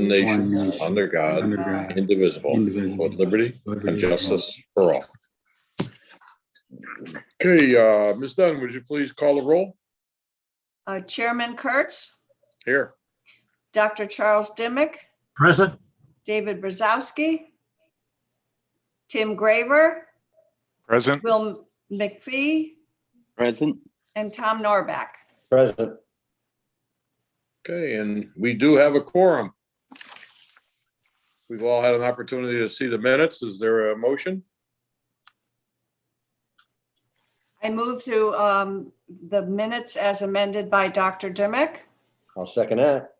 one nation, under God, indivisible, with liberty and justice for all. Okay, Ms. Dunn, would you please call the roll? Chairman Kurtz, Here. Dr. Charles Dimick, Present. David Brzezowski, Tim Graver, Present. Will McPhee, Present. and Tom Norback. Present. Okay, and we do have a quorum. We've all had an opportunity to see the minutes. Is there a motion? I move to the minutes as amended by Dr. Dimick. I'll second that.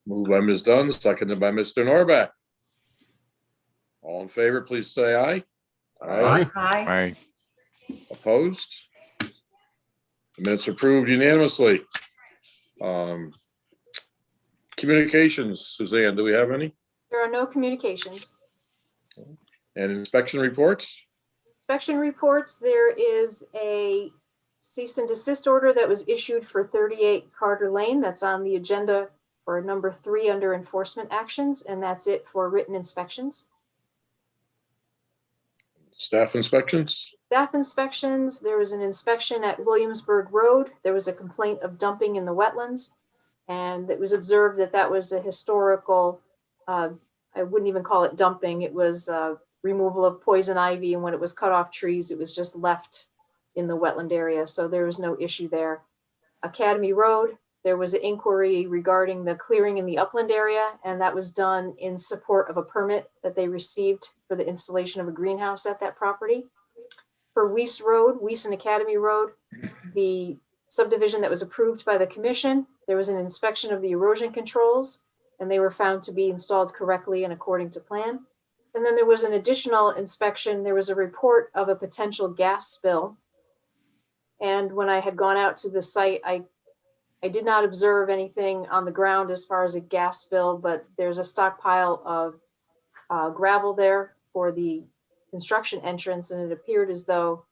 Moved by Ms. Dunn, seconded by Mr. Norback. All in favor, please say aye. Aye. Aye. Aye. Opposed? The minutes approved unanimously. Communications, Suzanne, do we have any? There are no communications. And inspection reports? Inspection reports, there is a cease and desist order that was issued for 38 Carter Lane. That's on the agenda for number 3 under enforcement actions, and that's it for written inspections. Staff inspections? Staff inspections, there was an inspection at Williamsburg Road. There was a complaint of dumping in the wetlands, and it was observed that that was a historical, I wouldn't even call it dumping. It was removal of poison ivy, and when it was cut off trees, it was just left in the wetland area. So there was no issue there. Academy Road, there was an inquiry regarding the clearing in the upland area, and that was done in support of a permit that they received for the installation of a greenhouse at that property. For Weiss Road, Weiss and Academy Road, the subdivision that was approved by the commission, there was an inspection of the erosion controls, and they were found to be installed correctly and according to plan. And then there was an additional inspection. There was a report of a potential gas spill. And when I had gone out to the site, I did not observe anything on the ground as far as a gas spill, but there's a stockpile of gravel there for the construction entrance, and it appeared as though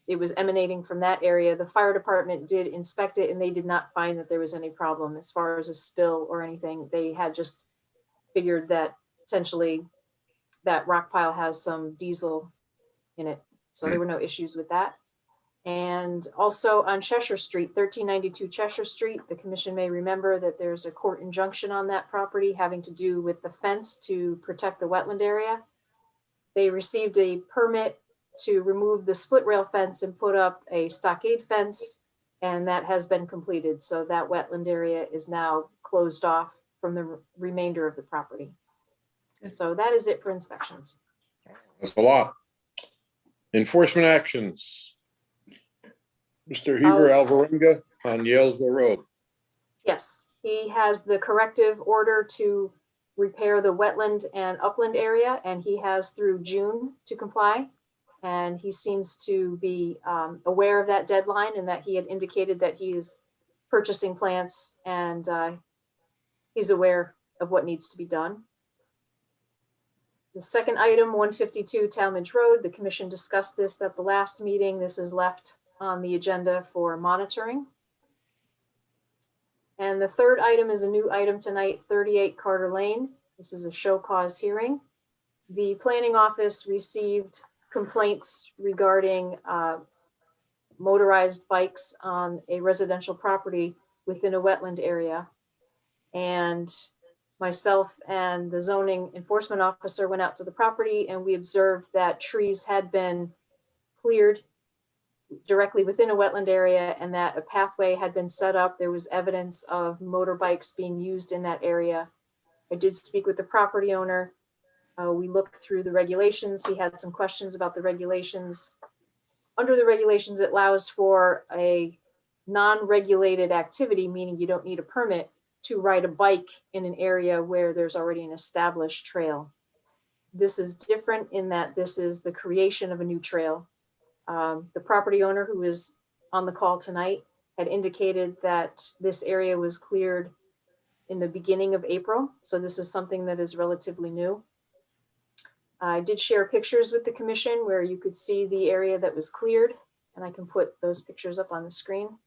it was emanating from that area. The fire department did inspect it, and they did not find that there was any problem as far as a spill or anything. They had just figured that potentially that rock pile has some diesel in it. So there were no issues with that. And also on Cheshire Street, 1392 Cheshire Street, the commission may remember that there's a court injunction on that property having to do with the fence to protect the wetland area. They received a permit to remove the split rail fence and put up a stockade fence, and that has been completed. So that wetland area is now closed off from the remainder of the property. So that is it for inspections. That's a lot. Enforcement actions. Mr. Heaver Alvarenga on Yalesville Road. Yes, he has the corrective order to repair the wetland and upland area, and he has through June to comply. And he seems to be aware of that deadline, and that he had indicated that he is purchasing plants, and he's aware of what needs to be done. The second item, 152 Tallmadge Road, the commission discussed this at the last meeting. This is left on the agenda for monitoring. And the third item is a new item tonight, 38 Carter Lane. This is a show cause hearing. The planning office received complaints regarding motorized bikes on a residential property within a wetland area. And myself and the zoning enforcement officer went out to the property, and we observed that trees had been cleared directly within a wetland area, and that a pathway had been set up. There was evidence of motorbikes being used in that area. I did speak with the property owner. We looked through the regulations. He had some questions about the regulations. Under the regulations, it allows for a non-regulated activity, meaning you don't need a permit to ride a bike in an area where there's already an established trail. This is different in that this is the creation of a new trail. The property owner, who is on the call tonight, had indicated that this area was cleared in the beginning of April. So this is something that is relatively new. I did share pictures with the commission where you could see the area that was cleared, and I can put those pictures up on the screen.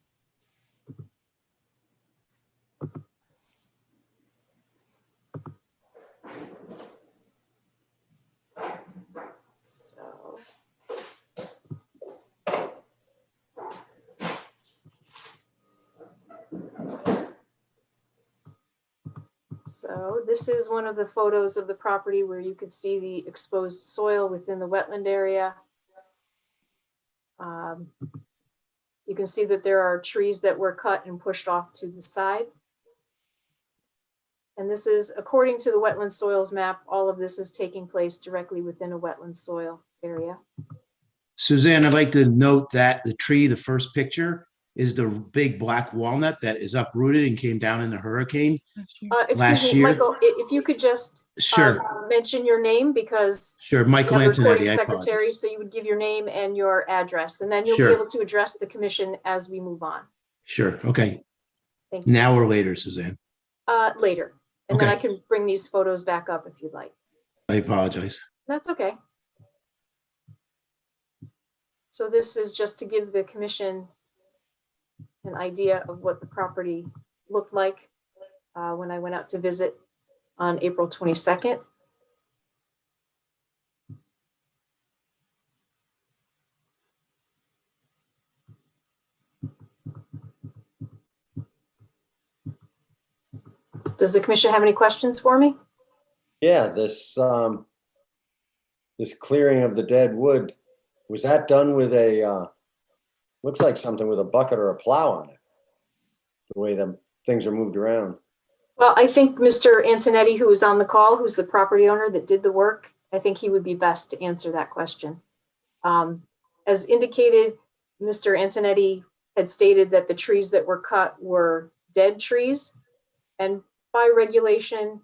So this is one of the photos of the property where you could see the exposed soil within the wetland area. You can see that there are trees that were cut and pushed off to the side. And this is, according to the wetland soils map, all of this is taking place directly within a wetland soil area. Suzanne, I'd like to note that the tree, the first picture, is the big black walnut that is uprooted and came down in the hurricane. Excuse Last me, year? Michael, if you could just Sure, mention your name, because sure, Michael we have a recording Antonetti, I secretary, apologize. so you would give your name and your address, and then you'll be Sure. able to address the commission as we move on. Sure, okay. Thank you. Now or later, Suzanne? Later, and then I Okay. can bring these photos back up if you'd like. I apologize. That's okay. So this is just to give the commission an idea of what the property looked like when I went out to visit on April 22nd. Does the commission have any questions for me? Yeah, this clearing of the dead wood, was that done with a, looks like something with a bucket or a plow on it? The way the things are moved around. Well, I think Mr. Antonetti, who was on the call, who's the property owner that did the work, I think he would be best to answer that question. As indicated, Mr. Antonetti had stated that the trees that were cut were dead trees. And by regulation,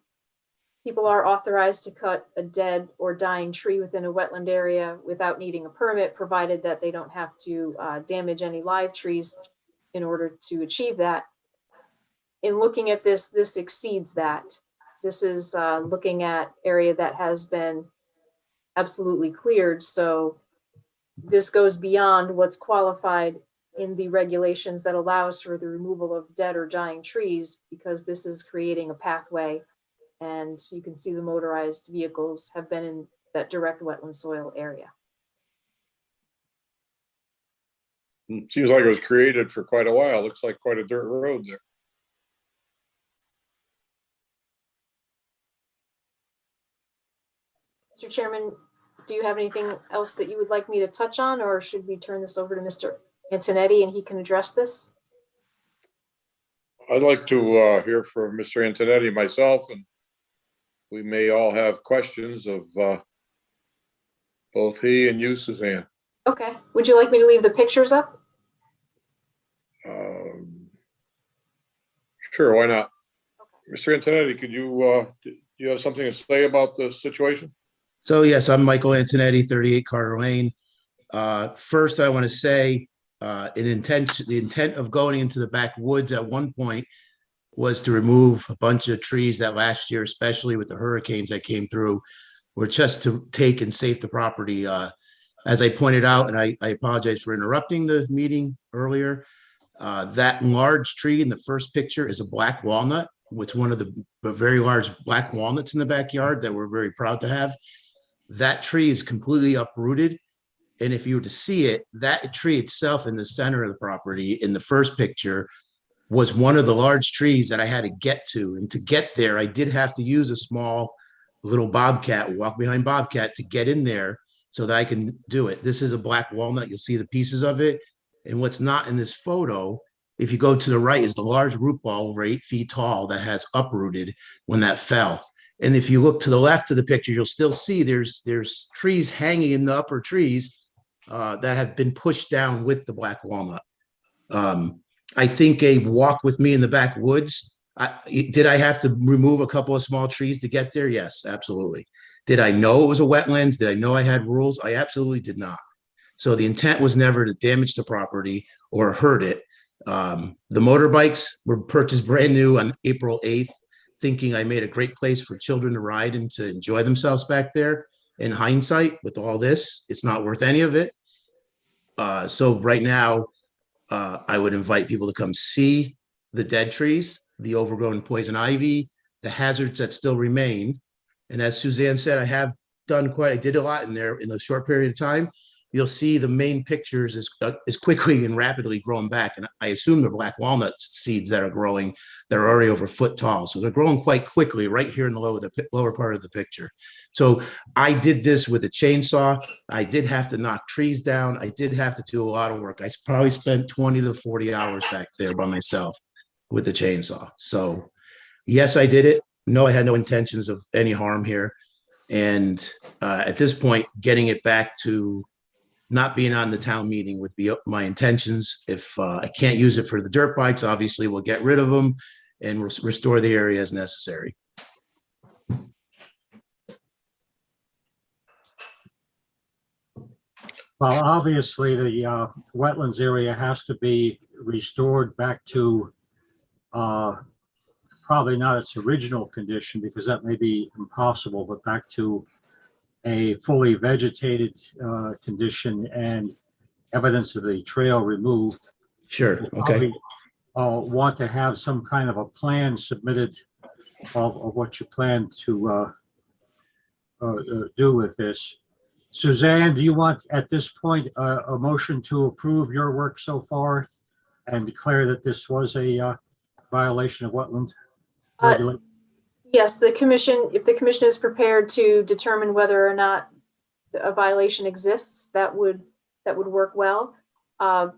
people are authorized to cut a dead or dying tree within a wetland area without needing a permit, provided that they don't have to damage any live trees in order to achieve that. In looking at this, this exceeds that. This is looking at area that has been absolutely cleared. So this goes beyond what's qualified in the regulations that allows for the removal of dead or dying trees, because this is creating a pathway. And you can see the motorized vehicles have been in that direct wetland soil area. Seems like it was created for quite a while. Looks like quite a dirt road there. Mr. Chairman, do you have anything else that you would like me to touch on, or should we turn this over to Mr. Antonetti and he can address this? I'd like to hear from Mr. Antonetti myself, and we may all have questions of both he and you, Suzanne. Okay. Would you like me to leave the pictures up? Sure, why not? Mr. Antonetti, could you, do you have something to say about the situation? So yes, I'm Michael Antonetti, 38 Carter Lane. First, I want to say the intent of going into the backwoods at one point was to remove a bunch of trees that last year, especially with the hurricanes that came through, were just to take and save the property. As I pointed out, and I apologize for interrupting the meeting earlier, that large tree in the first picture is a black walnut. It's one of the very large black walnuts in the backyard that we're very proud to have. That tree is completely uprooted. And if you were to see it, that tree itself in the center of the property in the first picture was one of the large trees that I had to get to. And to get there, I did have to use a small little bobcat, walk behind bobcat to get in there so that I can do it. This is a black walnut. You'll see the pieces of it. And what's not in this photo, if you go to the right, is the large root ball over 8 feet tall that has uprooted when that fell. And if you look to the left of the picture, you'll still see there's trees hanging in the upper trees that have been pushed down with the black walnut. I think a walk with me in the backwoods, did I have to remove a couple of small trees to get there? Yes, absolutely. Did I know it was a wetlands? Did I know I had rules? I absolutely did not. So the intent was never to damage the property or hurt it. The motorbikes were purchased brand new on April 8th, thinking I made a great place for children to ride and to enjoy themselves back there. In hindsight, with all this, it's not worth any of it. So right now, I would invite people to come see the dead trees, the overgrown poison ivy, the hazards that still remain. And as Suzanne said, I did a lot in there in a short period of time. you'll see the main pictures is quickly and rapidly growing back. And I assume they're black walnut seeds that are growing. They're already over a foot tall. So they're growing quite quickly right here in the lower part of the picture. So I did this with a chainsaw. I did have to knock trees down. I did have to do a lot of work. I probably spent 20 to 40 hours back there by myself with the chainsaw. So yes, I did it. No, I had no intentions of any harm here. And at this point, getting it back to not being on the town meeting would be my intentions. If I can't use it for the dirt bikes, obviously we'll get rid of them and restore the area as necessary. Well, obviously, the wetlands area has to be restored back to probably not its original condition, because that may be impossible, but back to a fully vegetated condition and evidence of the trail removed. Sure. We'll Okay. probably want to have some kind of a plan submitted of what you plan to do with this. Suzanne, do you want at this point a motion to approve your work so far and declare that this was a violation of wetland regulation? Yes, the commission, if the commission is prepared to determine whether or not a violation exists, that would work well.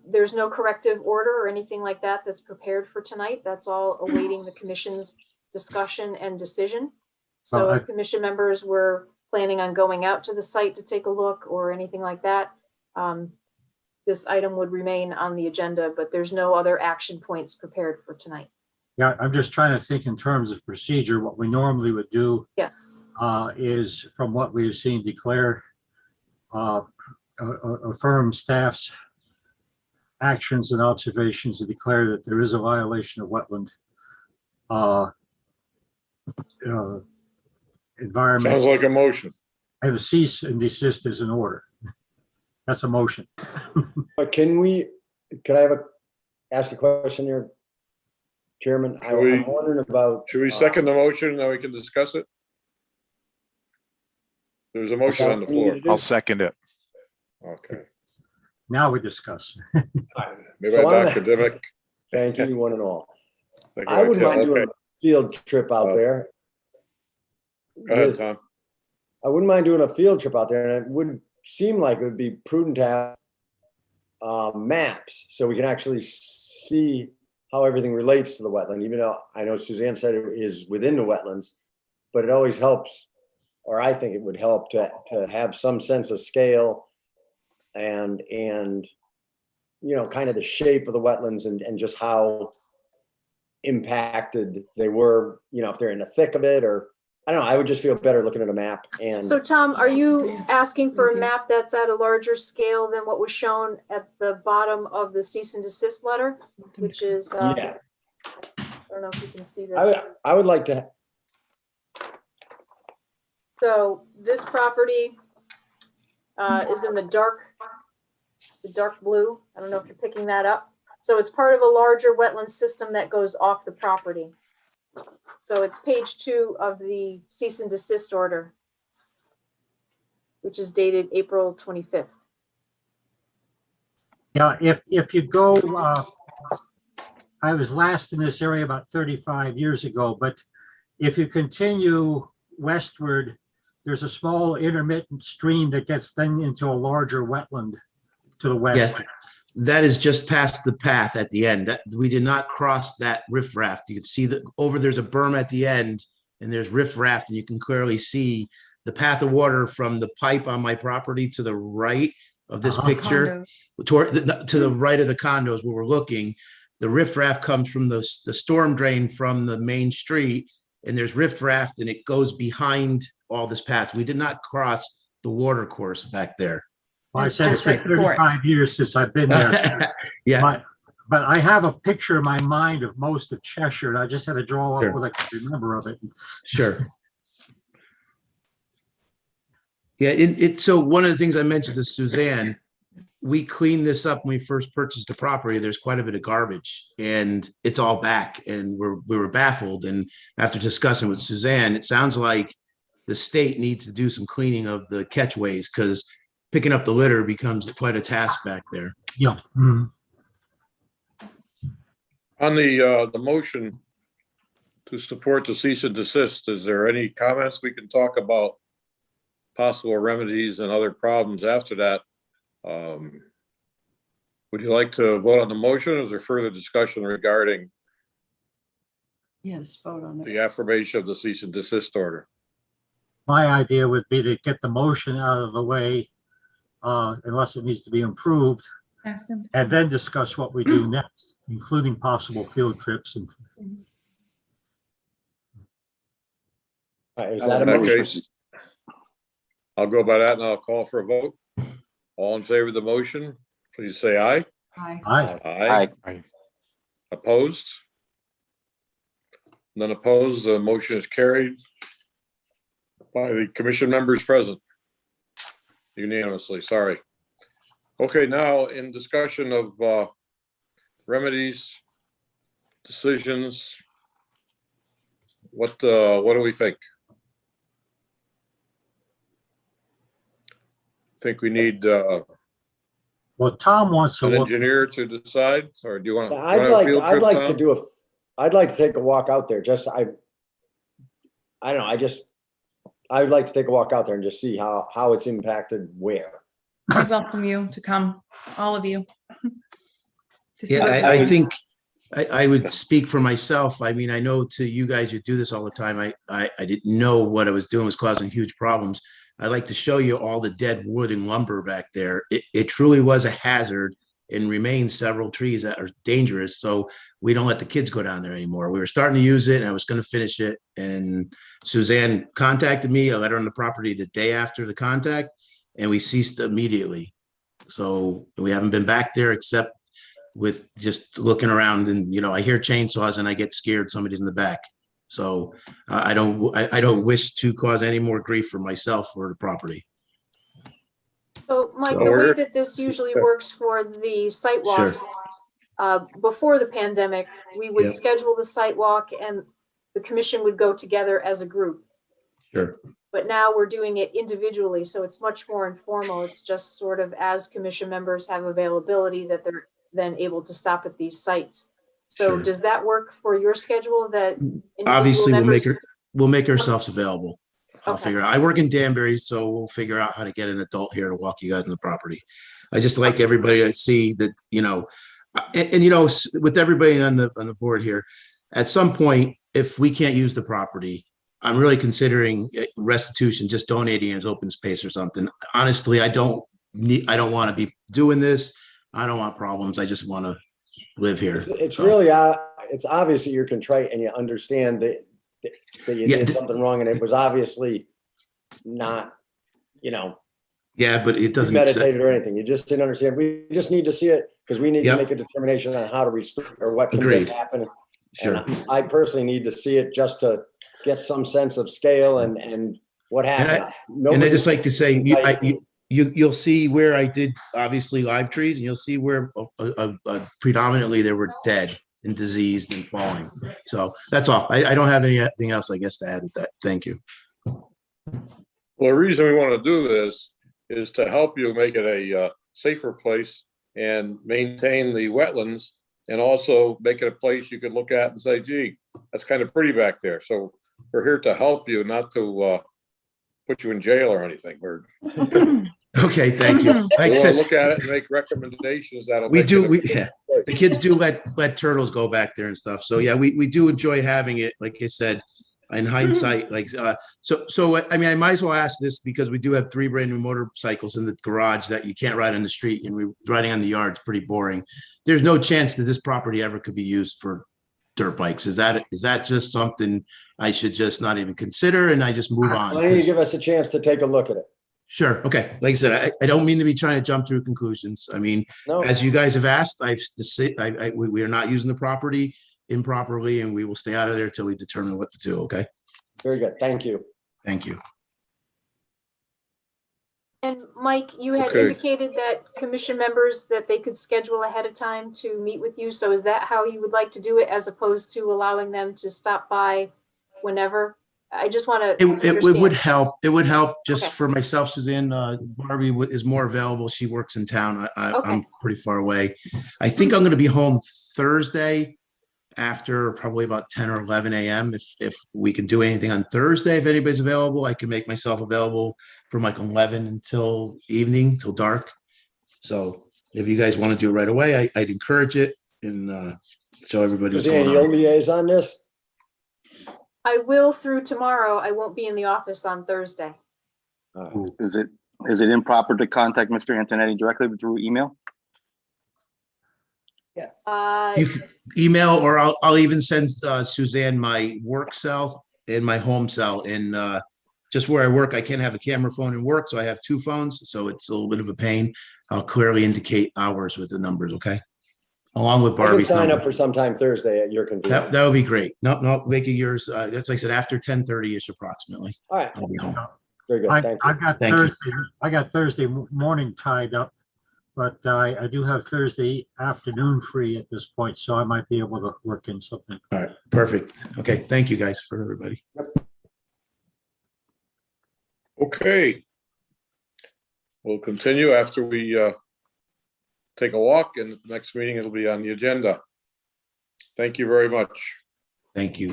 There's no corrective order or anything like that that's prepared for tonight. That's all awaiting the commission's discussion and decision. So if commission members were planning on going out to the site to take a look or anything like that, this item would remain on the agenda, but there's no other action points prepared for tonight. Yeah, I'm just trying to think in terms of procedure. What we normally would do Yes. is, from what we've seen, declare affirm staff's actions and observations and declare that there is a violation of wetland environment. Sounds like a motion. And the cease and desist is in order. That's a motion. But could I ask a question here, Chairman? I'm wondering about. Should we second the motion and then we can discuss it? There's a motion on the floor. I'll second it. Okay. Now we discuss. Maybe So by Dr. Dimick. Thank you, one and all. Thank you, I wouldn't mind okay. doing a field trip out there. Go ahead, Tom. I wouldn't mind doing a field trip out there, and it would seem like it would be prudent to have maps so we can actually see how everything relates to the wetland, even though I know Suzanne said it is within the wetlands, but it always helps, or I think it would help to have some sense of scale and you know, kind of the shape of the wetlands and just how impacted they were, you know, if they're in the thick of it, or I don't know, I would just feel better looking at a map. And So Tom, are you asking for a map that's at a larger scale than what was shown at the bottom of the cease and desist letter, which is, yeah, I don't know if you can see this. I would like to. So this property is in the dark blue. I don't know if you're picking that up. So it's part of a larger wetland system that goes off the property. So it's page 2 of the cease and desist order, which is dated April 25th. Yeah, if you go, I was last in this area about 35 years ago, but if you continue westward, there's a small intermittent stream that gets then into a larger wetland to the west. Yes, that is just past the path at the end. We did not cross that riffraff. You can see that there's a berm at the end and there's riffraff, and you can clearly see the path of water from the pipe on my property to the right of this picture, to the right of the condos where we're looking. The riffraff comes from the storm drain from the main street, and there's riffraff and it goes behind all this path. We did not cross the water course back there. Well, I It's said it's just been right for it. 35 years since I've been there. Yeah, But I have a picture in my mind of most of Cheshire, and I just had to draw up Sure. what I could remember of it. sure. Yeah, so one of the things I mentioned to Suzanne, we cleaned this up when we first purchased the property. There's quite a bit of garbage and it's all back, and we were baffled. And after discussing with Suzanne, it sounds like the state needs to do some cleaning of the catchways, because picking up the litter becomes quite a task back there. Yeah. Mhm. On the motion to support the cease and desist, is there any comments we can talk about possible remedies and other problems after that? Would you like to vote on the motion? Is there further discussion regarding Yes, vote on it. the affirmation of the cease and desist order? My idea would be to get the motion out of the way, unless it needs to be improved, Ask them. and then discuss what we do next, including possible field trips. And All right, is that a In that motion? case, I'll go by that and I'll call for a vote. All in favor of the motion, please say aye. Aye. I, Aye. Opposed? None opposed. The motion is carried by the commission members present unanimously. Sorry. Okay, now in discussion of remedies, decisions, what do we think? Think we need well, Tom wants to an look. engineer to decide, or do you want? I'd like to do I'd like to take a walk out there. I don't know. I would like to take a walk out there and just see how it's impacted where. I welcome you to come, all of you. to see Yeah, what- I think I would speak for myself. I mean, I know to you guys, you do this all the time. I didn't know what I was doing was causing huge problems. I'd like to show you all the dead wood and lumber back there. It truly was a hazard and remains several trees that are dangerous. So we don't let the kids go down there anymore. We were starting to use it and I was going to finish it. And Suzanne contacted me. I let her on the property the day after the contact and we ceased immediately. So we haven't been back there except with just looking around and, you know, I hear chainsaws and I get scared somebody's in the back. So I don't wish to cause any more grief for myself or the property. So Mike, So the way we're- that this usually works for the site walks, before the pandemic, we would Yeah. schedule the site walk and the commission would go together as a group. Sure. But now we're doing it individually, so it's much more informal. It's just sort of as commission members have availability that they're then able to stop at these sites. So Sure. does that work for your schedule that? individual Obviously, members- we'll make ourselves available. I'll Okay. figure out. I work in Danbury, so we'll figure out how to get an adult here to walk you guys on the property. I just like everybody to see that, you know, and you know, with everybody on the board here, at some point, if we can't use the property, I'm really considering restitution, just donating it as open space or something. Honestly, I don't want to be doing this. I don't want problems. I just want to live here. It's So, really, it's obvious that you're contrite and you understand that you Yeah, did something wrong and it was obviously not, you know, yeah, but it doesn't make sense. meditated or anything. You just didn't understand. We just need to see it because we need to Yep. make a determination on how to restore or what can Agreed. happen. Sure. And I personally need to see it just to get some sense of scale and what happened. And I just like to say, you'll see where I did obviously live trees, and you'll see where predominantly they were dead and diseased and falling. So that's all. I don't have anything else, I guess, to add to that. Thank you. Well, the reason we want to do this is to help you make it a safer place and maintain the wetlands and also make it a place you can look at and say, gee, that's kind of pretty back there. So we're here to help you, not to put you in jail or anything. Okay, thank you. We Like I want to said, look at it and make recommendations that'll. we make do, it a- yeah, the kids do let turtles go back there and stuff. So yeah, we do enjoy having it, like I said, in hindsight, like, so I mean, I might as well ask this because we do have 3 brand new motorcycles in the garage that you can't ride on the street, and riding on the yard is pretty boring. There's no chance that this property ever could be used for dirt bikes. Is that just something I should just not even consider and I just move on? Why don't you give us a chance to take a look at it? Sure. Okay. Like I said, I don't mean to be trying to jump through conclusions. I mean, No, as you guys have asked, we are not using the property improperly, and we will stay out of there till we determine what to do. Okay. very good. Thank you. Thank you. And Mike, you had Okay. indicated that commission members, that they could schedule ahead of time to meet with you. So is that how you would like to do it, as opposed to allowing them to stop by whenever? I just want to It would understand. help. It would help just Okay. for myself, Suzanne. Barbie is more available. She works in town. I'm Okay. pretty far away. I think I'm going to be home Thursday after probably about 10 or 11 a.m. If we can do anything on Thursday, if anybody's available, I can make myself available from like 11 until evening, till dark. So if you guys want to do it right away, I'd encourage it and show everybody what's Suzanne, going you'll on. liaise on this? I will through tomorrow. I won't be in the office on Thursday. Is it improper to contact Mr. Antonetti directly through email? Yes. You can email, or I'll even send Suzanne my work cell and my home cell. And just where I work, I can't have a camera phone and work, so I have two phones. So it's a little bit of a pain. I'll clearly indicate hours with the numbers, okay? Along with I can Barbie's sign number. up for sometime Thursday at your convenience. That would be great. No, make it yours. That's like I said, after 10:30-ish approximately. All right, I'll be home. very good, thank you. Thank you. I got Thursday morning tied up, but I do have Thursday afternoon free at this point, so I might be able to work in something. All right, perfect. Okay, thank you guys for everybody. Okay. We'll continue after we take a walk, and the next meeting it'll be on the agenda. Thank you very much. Thank you.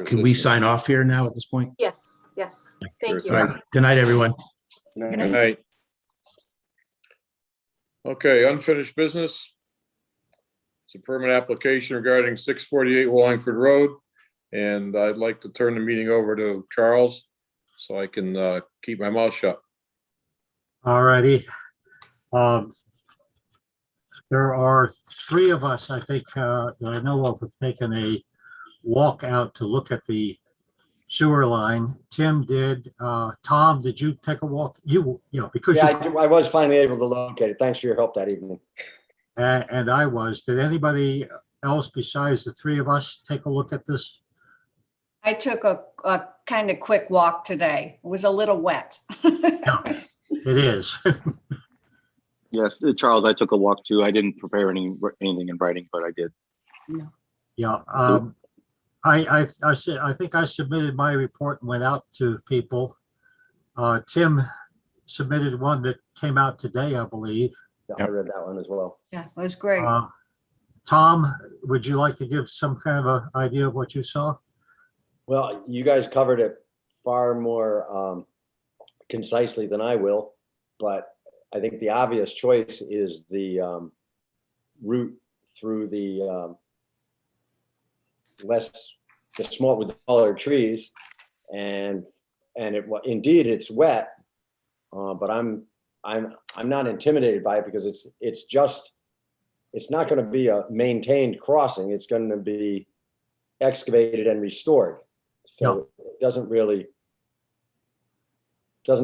Can we sign off here now at this point? Yes, yes. Thank you. All right, good night, everyone. Good night. Okay, unfinished business. It's a permit application regarding 648 Wallingford Road. And I'd like to turn the meeting over to Charles so I can keep my mouth shut. All righty. There are three of us, I think, that I know of, have taken a walk out to look at the sewer line. Tim did. Tom, did you take a walk? Because Yeah, you, I was finally able to locate it. Thanks for your help that evening. and I was. Did anybody else besides the three of us take a look at this? I took a kind of quick walk today. It was a little wet. It is. Yes, Charles, I took a walk too. I didn't prepare anything in writing, but I did. Yeah. I think I submitted my report and went out to people. Tim submitted one that came out today, I believe. Yeah, I read that one as well. Yeah, it was great. Tom, would you like to give some kind of an idea of what you saw? Well, you guys covered it far more concisely than I will, but I think the obvious choice is the route through the small with the taller trees, and indeed it's wet, but I'm not intimidated by it because it's not going to be a maintained crossing. It's going to be excavated and restored, so it doesn't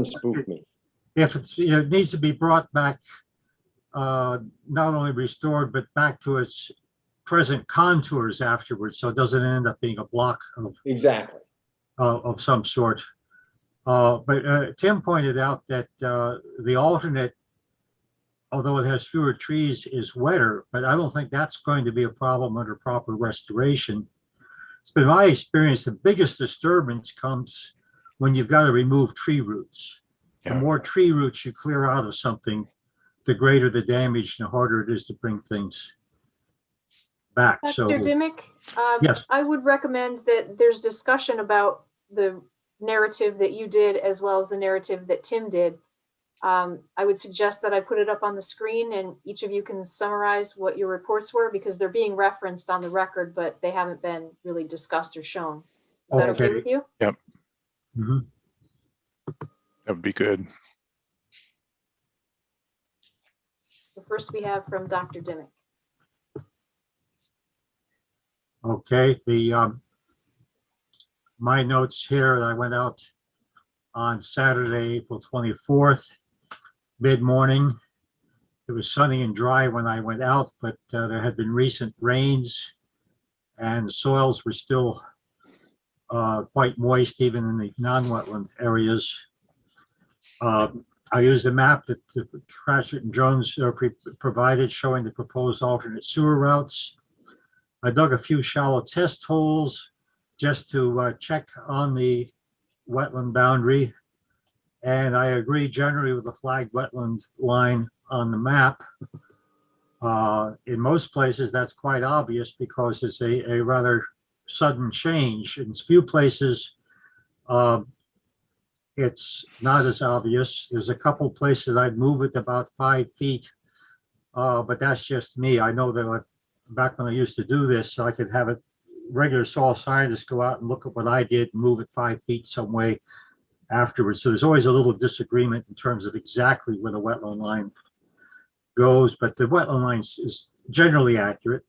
spook me. If it needs to be brought back, not only restored, but back to its present contours afterwards, so it doesn't end up being a block of Exactly. Of some sort. But Tim pointed out that the alternate, although it has fewer trees, is wetter, but I don't think that's going to be a problem under proper restoration. It's been my experience, the biggest disturbance comes when you've got to remove tree roots. The more tree roots you clear out of something, the greater the damage and the harder it is to bring things back. Dr. Dimick, yes. I would recommend that there's discussion about the narrative that you did as well as the narrative that Tim did. I would suggest that I put it up on the screen and each of you can summarize what your reports were because they're being referenced on the record, but they haven't been really discussed or shown. Is that okay with you? Yep. Mm-hmm. That would be good. The first we have from Dr. Dimick. Okay, my notes here, I went out on Saturday, April 24th, mid-morning. It was sunny and dry when I went out, but there had been recent rains and soils were still quite moist, even in the non-wetland areas. I used a map that Cratchit and Jones provided showing the proposed alternate sewer routes. I dug a few shallow test holes just to check on the wetland boundary. And I agree generally with the flagged wetland line on the map. In most places, that's quite obvious because it's a rather sudden change. In few places, it's not as obvious. There's a couple places I'd move it about 5 feet, but that's just me. I know that back when I used to do this, I could have a regular soil scientist go out and look at what I did and move it 5 feet some way afterwards. So there's always a little disagreement in terms of exactly where the wetland line goes, but the wetland line is generally accurate.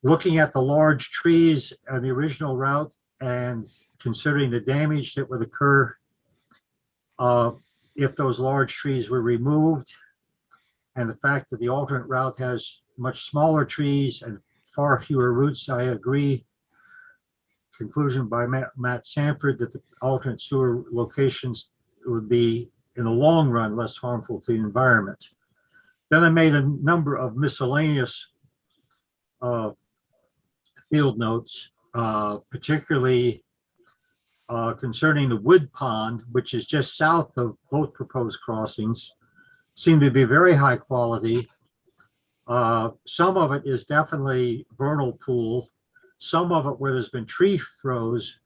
Looking at the large trees on the original route and considering the damage that would occur if those large trees were removed, and the fact that the alternate route has much smaller trees and far fewer roots, I agree. Conclusion by Matt Sanford that the alternate sewer locations would be, in the long run, less harmful to the environment. Then I made a number of miscellaneous field notes, particularly concerning the wood pond, which is just south of both proposed crossings, seem to be very high quality. Some of it is definitely vernal pool. Some of it where there's been tree throws,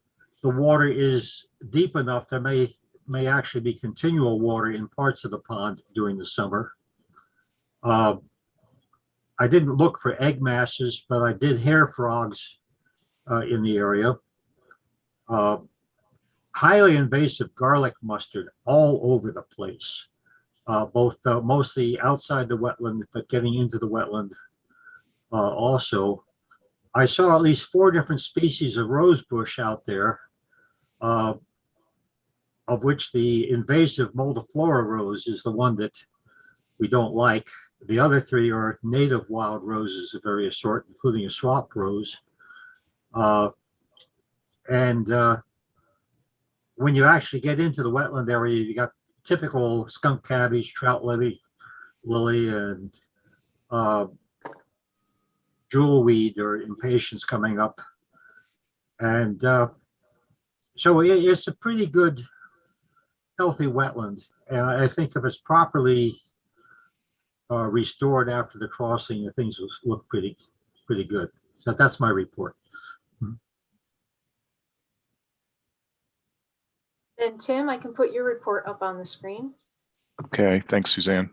the water is deep enough that may actually be continual water in parts of the pond during the summer. I didn't look for egg masses, but I did hair frogs in the area. Highly invasive garlic mustard all over the place, both mostly outside the wetland, but getting into the wetland also. I saw at least 4 different species of rosebush out there, of which the invasive Moldiflora rose is the one that we don't like. The other 3 are native wild roses of various sorts, including a swamp rose. When you actually get into the wetland area, you got typical skunk cabbage, trout lily, and jewelweed or impatiens coming up. And so it's a pretty good, healthy wetland. And I think if it's properly restored after the crossing, things will look pretty good. So that's my report. Then Tim, I can put your report up on the screen. Okay, thanks, Suzanne.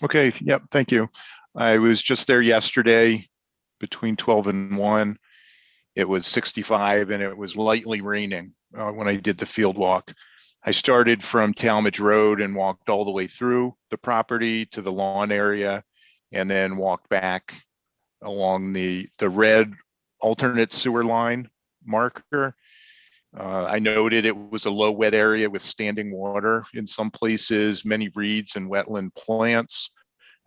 Okay, yep, thank you. I was just there yesterday between 12 and 1. It was 65 and it was lightly raining when I did the field walk. I started from Tallmadge Road and walked all the way through the property to the lawn area and then walked back along the red alternate sewer line marker. I noted it was a low wet area with standing water in some places, many reeds and wetland plants.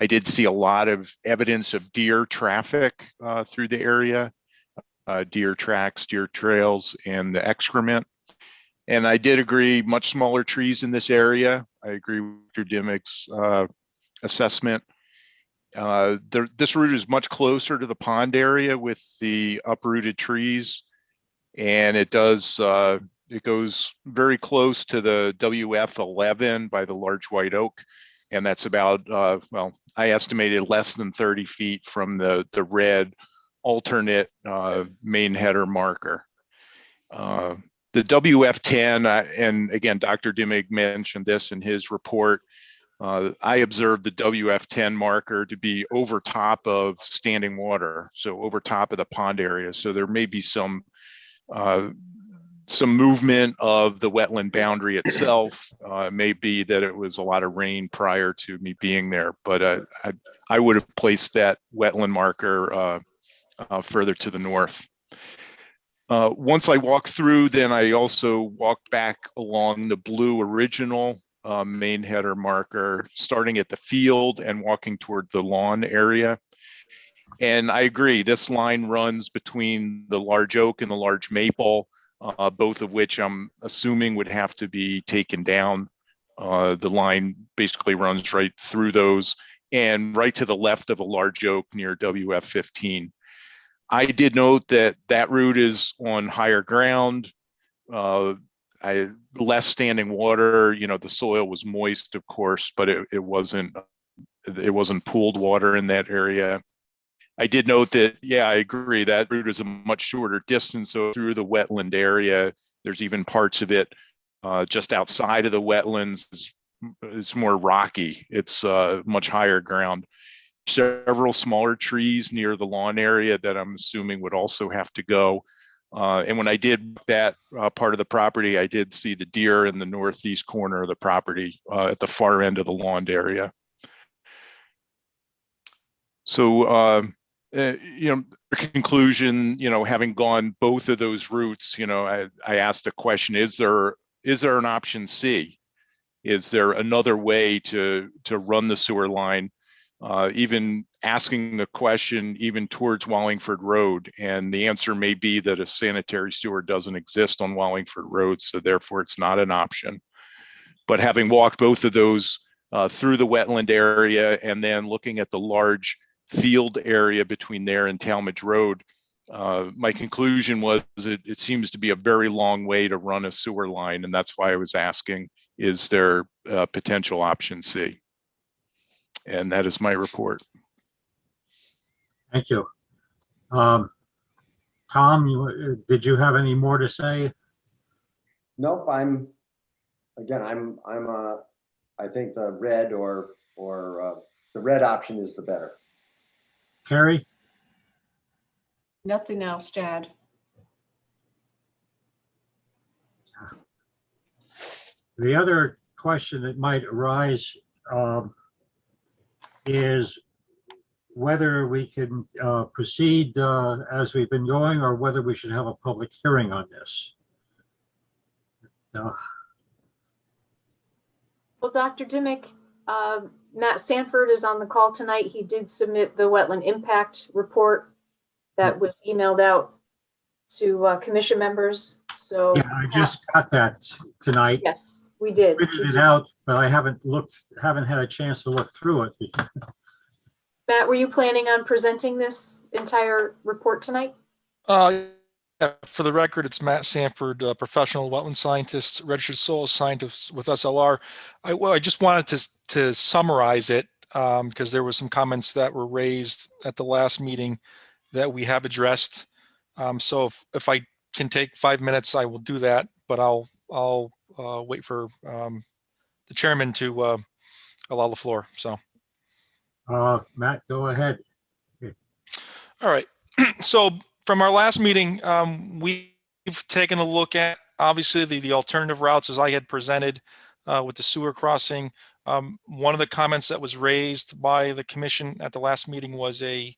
I did see a lot of evidence of deer traffic through the area, deer tracks, deer trails, and the excrement. And I did agree, much smaller trees in this area. I agree with Dr. Dimick's assessment. This route is much closer to the pond area with the uprooted trees. And it goes very close to the WF11 by the large white oak. And that's about, well, I estimated less than 30 feet from the red alternate main header marker. The WF10, and again, Dr. Dimick mentioned this in his report, I observed the WF10 marker to be over top of standing water, so over top of the pond area. So there may be some movement of the wetland boundary itself. It may be that it was a lot of rain prior to me being there, but I would have placed that wetland marker further to the north. Once I walked through, then I also walked back along the blue original main header marker, starting at the field and walking toward the lawn area. And I agree, this line runs between the large oak and the large maple, both of which I'm assuming would have to be taken down The line basically runs right through those and right to the left of a large oak near WF 15. I did note that that route is on higher ground. Less standing water, the soil was moist, of course, but it wasn't pooled water in that area. I did note that, yeah, I agree that route is a much shorter distance. So through the wetland area, there's even parts of it just outside of the wetlands. It's more rocky. It's much higher ground. Several smaller trees near the lawn area that I'm assuming would also have to go. And when I did that part of the property, I did see the deer in the northeast corner of the property at the far end of the lawned area. So, conclusion, having gone both of those routes, I asked the question, is there an option C? Is there another way to run the sewer line? Even asking the question even towards Wallingford Road, and the answer may be that a sanitary sewer doesn't exist on Wallingford Road, so therefore it's not an option. But having walked both of those through the wetland area and then looking at the large field area between there and Tallmadge Road, my conclusion was it seems to be a very long way to run a sewer line, and that's why I was asking, is there a potential option C? And that is my report. Thank you. Tom, did you have any more to say? Nope, I think the red or the red option is the better. Carrie? Nothing else to add. The other question that might arise is whether we can proceed as we've been going, or whether we should have a public hearing on this. Well, Dr. Dimick, Matt Sanford is on the call tonight. He did submit the wetland impact report that was emailed out to commission members. So yeah, I just got that tonight. Yes, we did. Printed it out, but I haven't had a chance to look through it. Matt, were you planning on presenting this entire report tonight? Yeah, for the record, it's Matt Sanford, professional wetland scientist, registered soil scientist with SLR. I just wanted to summarize it because there were some comments that were raised at the last meeting that we have addressed. So if I can take 5 minutes, I will do that, but I'll wait for the chairman to allow the floor. So, Matt, go ahead. All right. So from our last meeting, we've taken a look at obviously the alternative routes as I had presented with the sewer crossing. One of the comments that was raised by the commission at the last meeting was a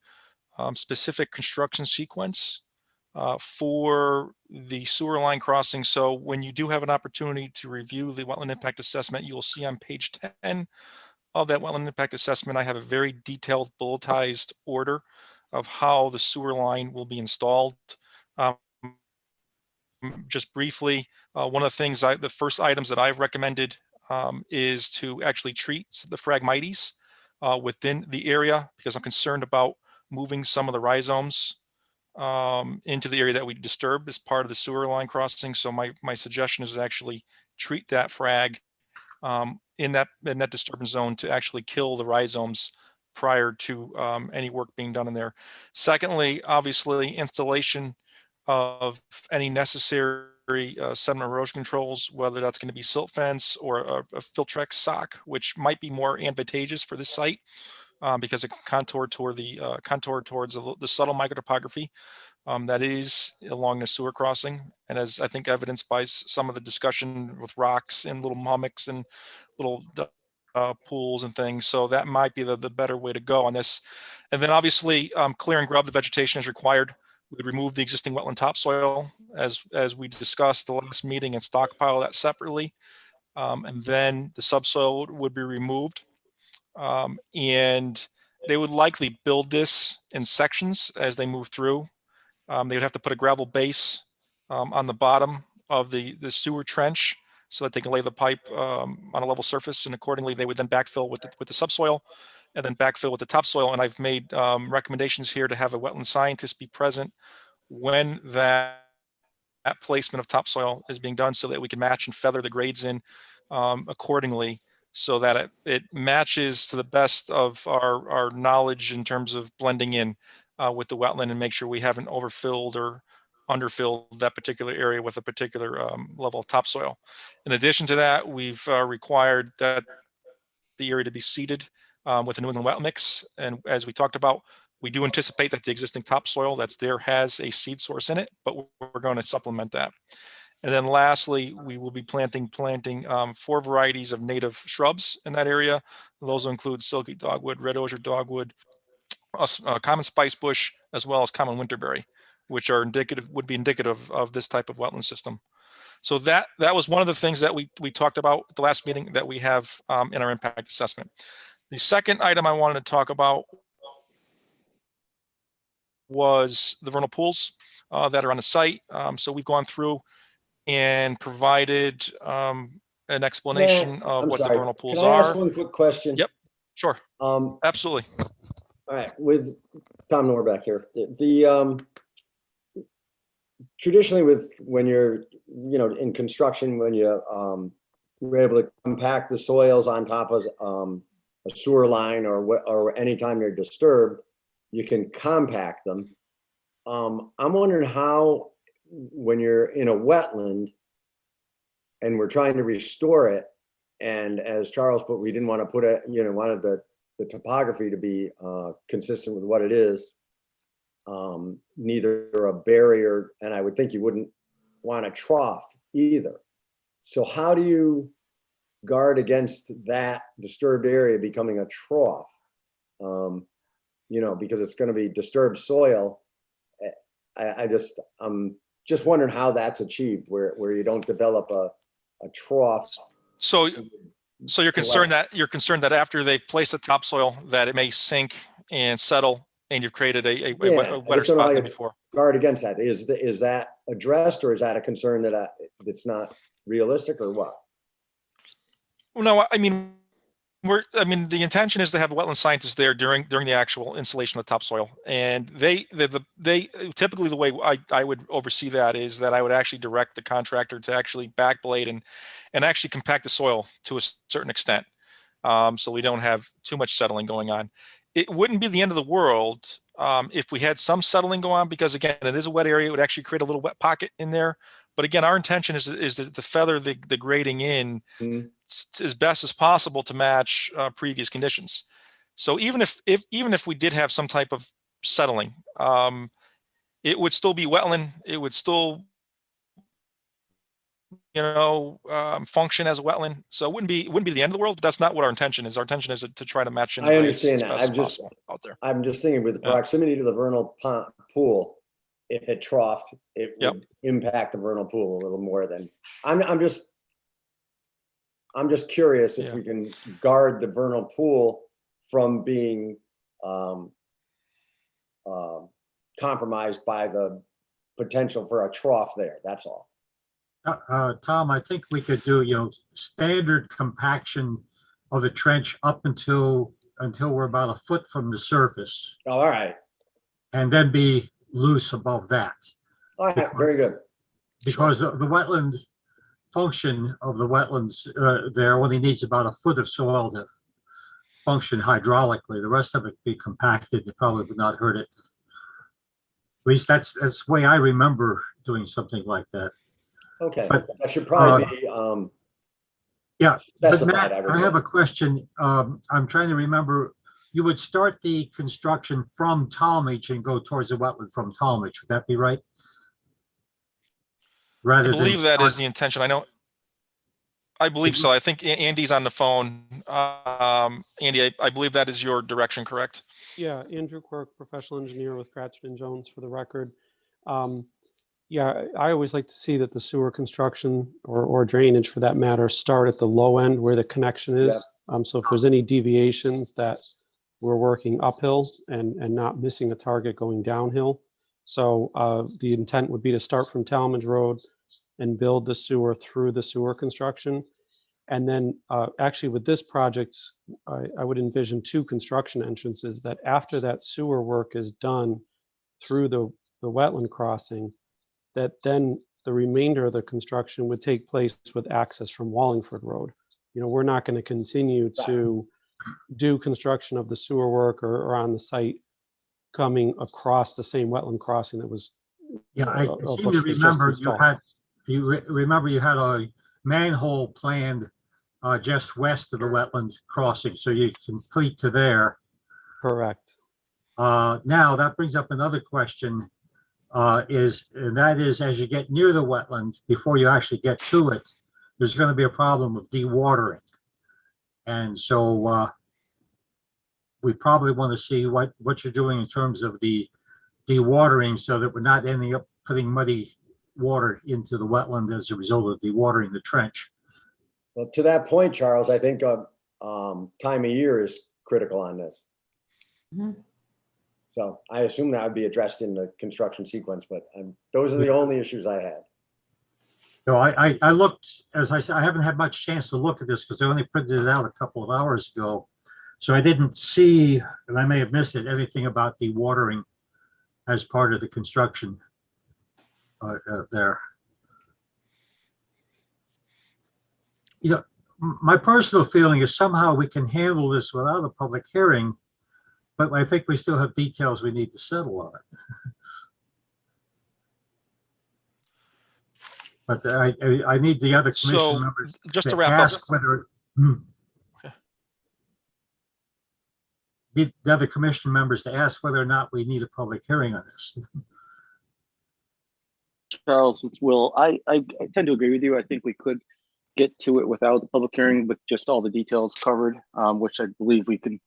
specific construction sequence for the sewer line crossing. So when you do have an opportunity to review the wetland impact assessment, you will see on page 10 of that wetland impact assessment, I have a very detailed bulletized order of how the sewer line will be installed. Just briefly, one of the things, the first items that I've recommended is to actually treat the Phragmites within the area, because I'm concerned about moving some of the rhizomes into the area that we disturb as part of the sewer line crossing. So my suggestion is to actually treat that frag in that disturbance zone to actually kill the rhizomes prior to any work being done in there. Secondly, obviously, installation of any necessary sediment erosion controls, whether that's going to be silt fence or a Filtrex sock, which might be more advantageous for this site because it can contour towards the subtle microtopography that is along the sewer crossing. And as I think evidenced by some of the discussion with rocks and little hummocks and little pools and things. So that might be the better way to go on this. And then obviously clear and grub the vegetation is required. We would remove the existing wetland topsoil as we discussed the last meeting and stockpile that separately. And then the subsoil would be removed. And they would likely build this in sections as they move through. They would have to put a gravel base on the bottom of the sewer trench so that they can lay the pipe on a level surface, and accordingly, they would then backfill with the subsoil and then backfill with the topsoil. And I've made recommendations here to have a wetland scientist be present when that placement of topsoil is being done, so that we can match and feather the grades in accordingly, so that it matches to the best of our knowledge in terms of blending in with the wetland, and make sure we haven't overfilled or underfilled that particular area with a particular level of topsoil. In addition to that, we've required that the area to be seeded with a New England wet mix. And as we talked about, we do anticipate that the existing topsoil that's there has a seed source in it, but we're going to supplement that. And then lastly, we will be planting 4 varieties of native shrubs in that area. Those will include silky dogwood, red osier dogwood, common spice bush, as well as common winterberry, which are would be indicative of this type of wetland system. So that was one of the things that we talked about at the last meeting that we have in our impact assessment. The second item I wanted to talk about was the vernal pools that are on the site. So we've gone through and provided an explanation of I'm what sorry. the vernal pools Can I ask are. one quick question? Yep, sure, absolutely. All right, with Tom Norbeck here. Traditionally, when you're in construction, when you're able to compact the soils on top of a sewer line or anytime they're disturbed, you can compact them. I'm wondering how, when you're in a wetland and we're trying to restore it, and as Charles put, we didn't want to put it, wanted the topography to be consistent with what it is, neither a barrier, and I would think you wouldn't want a trough either. So how do you guard against that disturbed area becoming a trough? Because it's going to be disturbed soil. I'm just wondering how that's achieved, where you don't develop a trough. So you're concerned that after they've placed the topsoil, that it may sink and settle, and you've created a wetter spot than before. Guard against that. Is that addressed, or is that a concern that it's not realistic, or what? No, I mean, the intention is to have wetland scientists there during the actual installation of topsoil, and they typically, the way I would oversee that is that I would actually direct the contractor to actually backblade and actually compact the soil to a certain extent, so we don't have too much settling going on. It wouldn't be the end of the world if we had some settling go on, because again, it is a wet area. It would actually create a little wet pocket in there. But again, our intention is to feather the grading in as best as possible to match previous conditions. So even if we did have some type of settling, it would still be wetland. It would still, function as a wetland. So it wouldn't be the end of the world. But that's not what our intention is. Our intention is to try to match in. I understand that. I'm just thinking with the proximity to the vernal pool. If it troughed, it would impact the vernal pool a little more than. I'm just curious if we can guard the vernal pool from being compromised by the potential for a trough there. That's all. Tom, I think we could do standard compaction of the trench up until we're about a foot from the surface. All right. And then be loose above that. All right, very good. Because the wetland function of the wetlands there only needs about a foot of soil to function hydraulically. The rest of it be compacted. It probably would not hurt it. At least that's the way I remember doing something like that. Okay, but that should probably be but Matt, I have a question. I'm trying to remember. You would start the construction from Tallmadge and go towards the wetland from Tallmadge. Would that be right? I believe that is the intention. I believe so. I think Andy's on the phone. Andy, I believe that is your direction, correct? Yeah, Andrew Quirk, professional engineer with Cratchit & Jones for the record. I always like to see that the sewer construction or drainage for that matter start at the low end where the connection is. So if there's any deviations that we're working uphill and not missing a target going downhill. So the intent would be to start from Tallmadge Road and build the sewer through the sewer construction. And then actually with this project, I would envision 2 construction entrances, that after that sewer work is done through the wetland crossing, that then the remainder of the construction would take place with access from Wallingford Road. You know, we're not going to continue to do construction of the sewer work or on the site coming across the same wetland crossing that was. Yeah, I of seem what to was just remember installed. remember you had a manhole planned just west of the wetland crossing, so you complete to there. Correct. Now that brings up another question, and that is, as you get near the wetland, before you actually get to it, there's going to be a problem of dewatering. And so we probably want to see what you're doing in terms of the dewatering, so that we're not ending up putting muddy water into the wetland as a result of dewatering the trench. Well, to that point, Charles, I think time of year is critical on this. Mhm. So I assume that would be addressed in the construction sequence, but those are the only issues I had. So I looked, as I said, I haven't had much chance to look at this because I only printed it out a couple of hours ago. So I didn't see, and I may have missed it, anything about dewatering as part of the construction there. You know, my personal feeling is somehow we can handle this without a public hearing, but I think we still have details we need to settle on it. But I need the other commission So members just to to wrap up, ask whether the other commission members to ask whether or not we need a public hearing on this. Charles, it's Will. I tend to agree with you. I think we could get to it without the public hearing, with just all the details covered, which I believe we can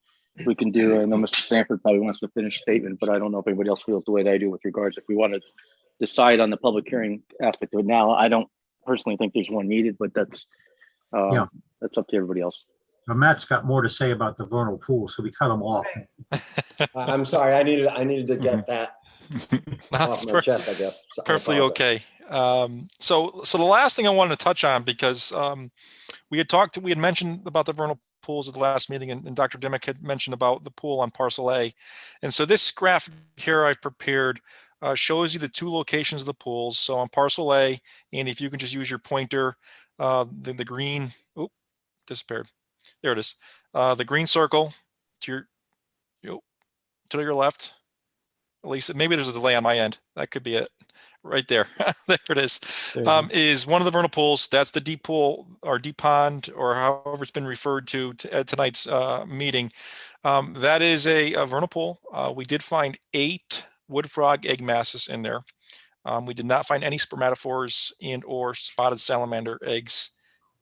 do. I know Mr. Sanford probably wants to finish statement, but I don't know if anybody else feels the way they do with regards if we want to decide on the public hearing aspect of it now. I don't personally think there's one needed, but that's up to everybody else. Matt's got more to say about the vernal pool, so we cut him off. I'm sorry, I needed to get that off my chest, I guess. So perfectly okay. So the last thing I wanted to touch on, because we had mentioned about the vernal pools at the last meeting, and Dr. Dimick had mentioned about the pool on Parcel A. And so this graph here I've prepared shows you the 2 locations of the pools. So on Parcel A, and if you can just use your pointer, the green, disappeared. There it is. The green circle to your left. At least maybe there's a delay on my end. That could be it. Right there. There it is. Is one of the vernal pools. That's the deep pool or deep pond, or however it's been referred to at tonight's meeting. That is a vernal pool. We did find 8 wood frog egg masses in there. We did not find any spermatophores and or spotted salamander eggs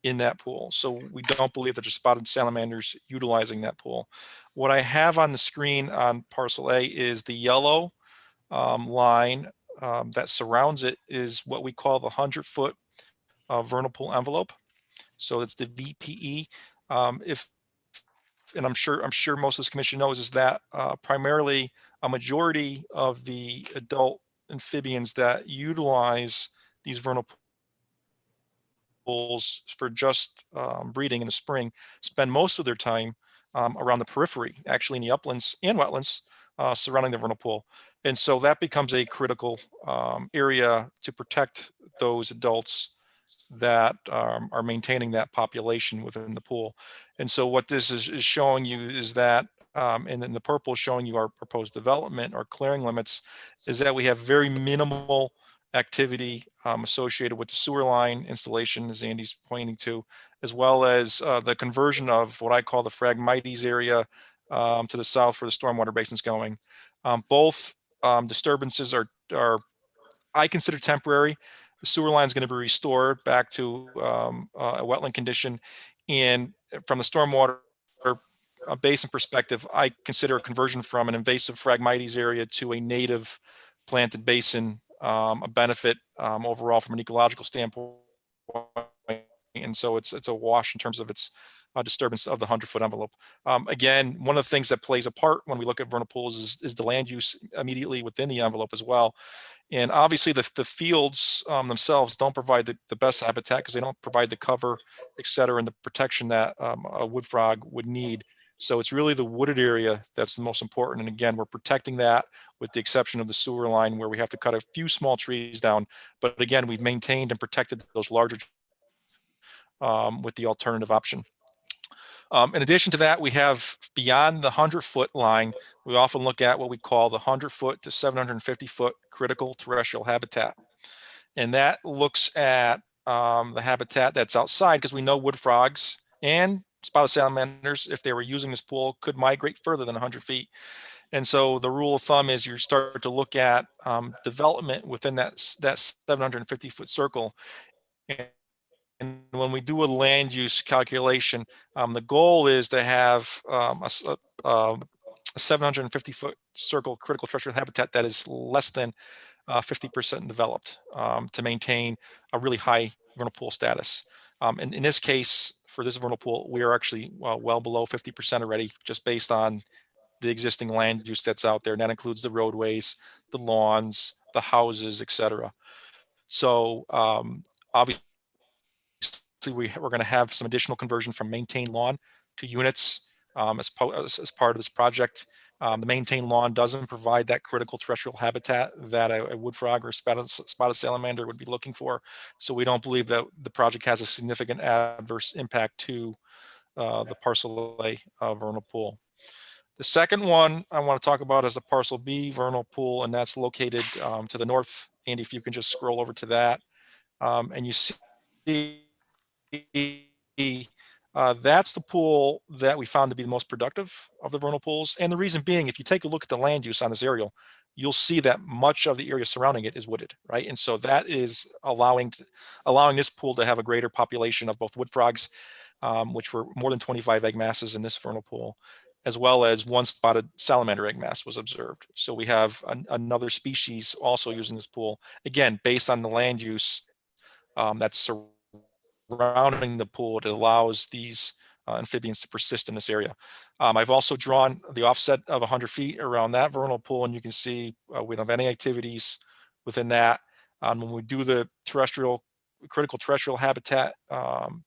in that pool. So we don't believe that there's spotted salamanders utilizing that pool. What I have on the screen on Parcel A is the yellow line that surrounds it is what we call the 100-foot vernal pool envelope. So it's the VPE. And I'm sure most of this commission knows, is that primarily a majority of the adult amphibians that utilize these vernal pools for just breeding in the spring spend most of their time around the periphery, actually in the uplands and wetlands surrounding the vernal pool. And so that becomes a critical area to protect those adults that are maintaining that population within the pool. And so what this is showing you is that, and then the purple is showing you our proposed development or clearing limits, is that we have very minimal activity associated with the sewer line installation, as Andy's pointing to, as well as the conversion of what I call the Phragmites area to the south where the stormwater basin's going. Both disturbances are I consider temporary. The sewer line is going to be restored back to a wetland condition, and from the stormwater basin perspective, I consider a conversion from an invasive Phragmites area to a native planted basin a benefit overall from an ecological standpoint. And so it's a wash in terms of its disturbance of the 100-foot envelope. Again, one of the things that plays a part when we look at vernal pools is the land use immediately within the envelope as well. And obviously the fields themselves don't provide the best habitat because they don't provide the cover, et cetera, and the protection that a wood frog would need. So it's really the wooded area that's the most important. And again, we're protecting that with the exception of the sewer line where we have to cut a few small trees down. But again, we've maintained and protected those larger with the alternative option. In addition to that, we have beyond the 100-foot line, we often look at what we call the 100-foot to 750-foot critical terrestrial habitat. And that looks at the habitat that's outside because we know wood frogs and spotted salamanders, if they were using this pool, could migrate further than 100 feet. And so the rule of thumb is you start to look at development within that 750-foot circle. And when we do a land use calculation, the goal is to have a 750-foot circle critical terrestrial habitat that is less than 50% developed to maintain a really high vernal pool status. And in this case, for this vernal pool, we are actually well below 50% already, just based on the existing land use that's out there. And that includes the roadways, the lawns, the houses, et cetera. So obviously, we're going to have some additional conversion from maintained lawn to units as part of this project. The maintained lawn doesn't provide that critical terrestrial habitat that a wood frog or spotted salamander would be looking for. So we don't believe that the project has a significant adverse impact to the Parcel A vernal pool. The second one I want to talk about is the Parcel B vernal pool, and that's located to the north. Andy, if you can just scroll over to that, and you see that's the pool that we found to be the most productive of the vernal pools. And the reason being, if you take a look at the land use on this aerial, you'll see that much of the area surrounding it is wooded, right? And so that is allowing this pool to have a greater population of both wood frogs, which were more than 25 egg masses in this vernal pool, as well as one spotted salamander egg mass was observed. So we have another species also using this pool, again, based on the land use that's surrounding the pool. It allows these amphibians to persist in this area. I've also drawn the offset of 100 feet around that vernal pool, and you can see we don't have any activities within that. When we do the critical terrestrial habitat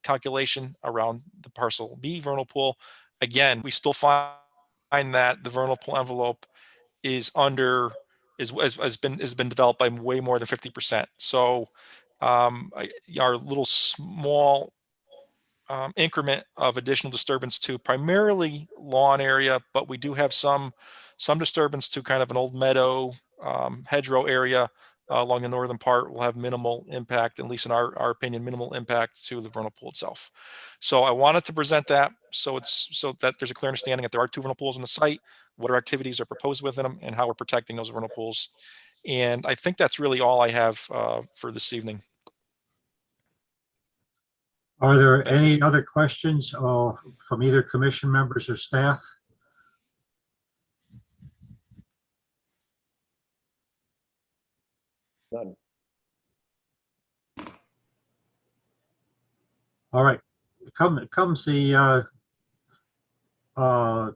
calculation around the Parcel B vernal pool, again, we still find that the vernal pool envelope has been developed by way more than 50%. So our little small increment of additional disturbance to primarily lawn area, but we do have some disturbance to kind of an old meadow hedgerow area along the northern part will have minimal impact, at least in our opinion, minimal impact to the vernal pool itself. So I wanted to present that so that there's a clear understanding that there are two vernal pools on the site, what our activities are proposed within them, and how we're protecting those vernal pools. And I think that's really all I have for this evening. Are there any other questions from either commission members or staff? None. All right, comes the, are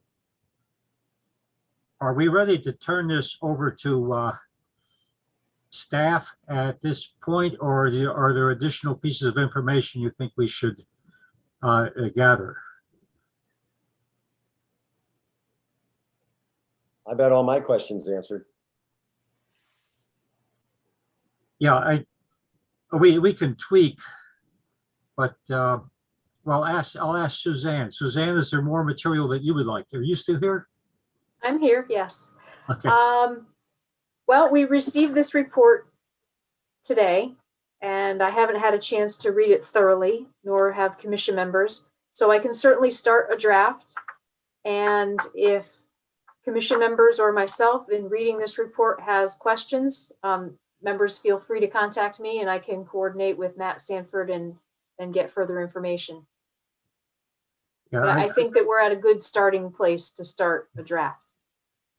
we ready to turn this over to staff at this point, or are there additional pieces of information you think we should gather? I've had all my questions answered. Yeah, we can tweak, but well, I'll ask Suzanne. Suzanne, is there more material that you would like? Are you still here? I'm here, yes. Okay. Well, we received this report today, and I haven't had a chance to read it thoroughly, nor have commission members. So I can certainly start a draft. And if commission members or myself in reading this report has questions, members feel free to contact me, and I can coordinate with Matt Sanford and get further information. Yeah, but I think that we're at a good starting place to start a draft.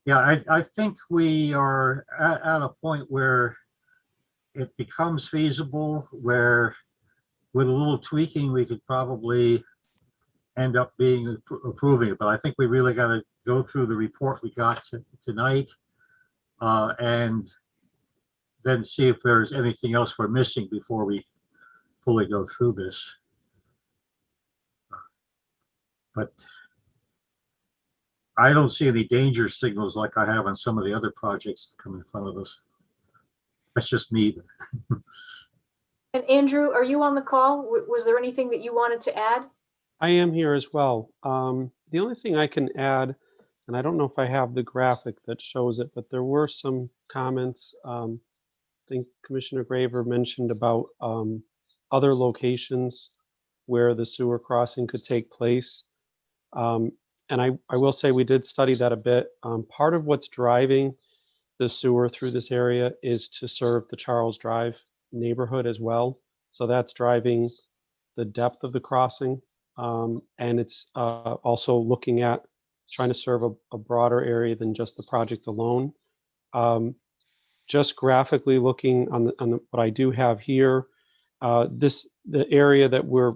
Yeah, I think we are at a point where it becomes feasible, where with a little tweaking, we could probably end up being approving it, but I think we really got to go through the report we got tonight, and then see if there's anything else we're missing before we fully go through this. But I don't see any danger signals like I have on some of the other projects that come in front of us. That's just me. And Andrew, are you on the call? Was there anything that you wanted to add? I am here as well. The only thing I can add, and I don't know if I have the graphic that shows it, but there were some comments. I think Commissioner Graver mentioned about other locations where the sewer crossing could take place. And I will say we did study that a bit. Part of what's driving the sewer through this area is to serve the Charles Drive neighborhood as well. So that's driving the depth of the crossing. And it's also looking at trying to serve a broader area than just the project alone. Just graphically looking on what I do have here, the area that we're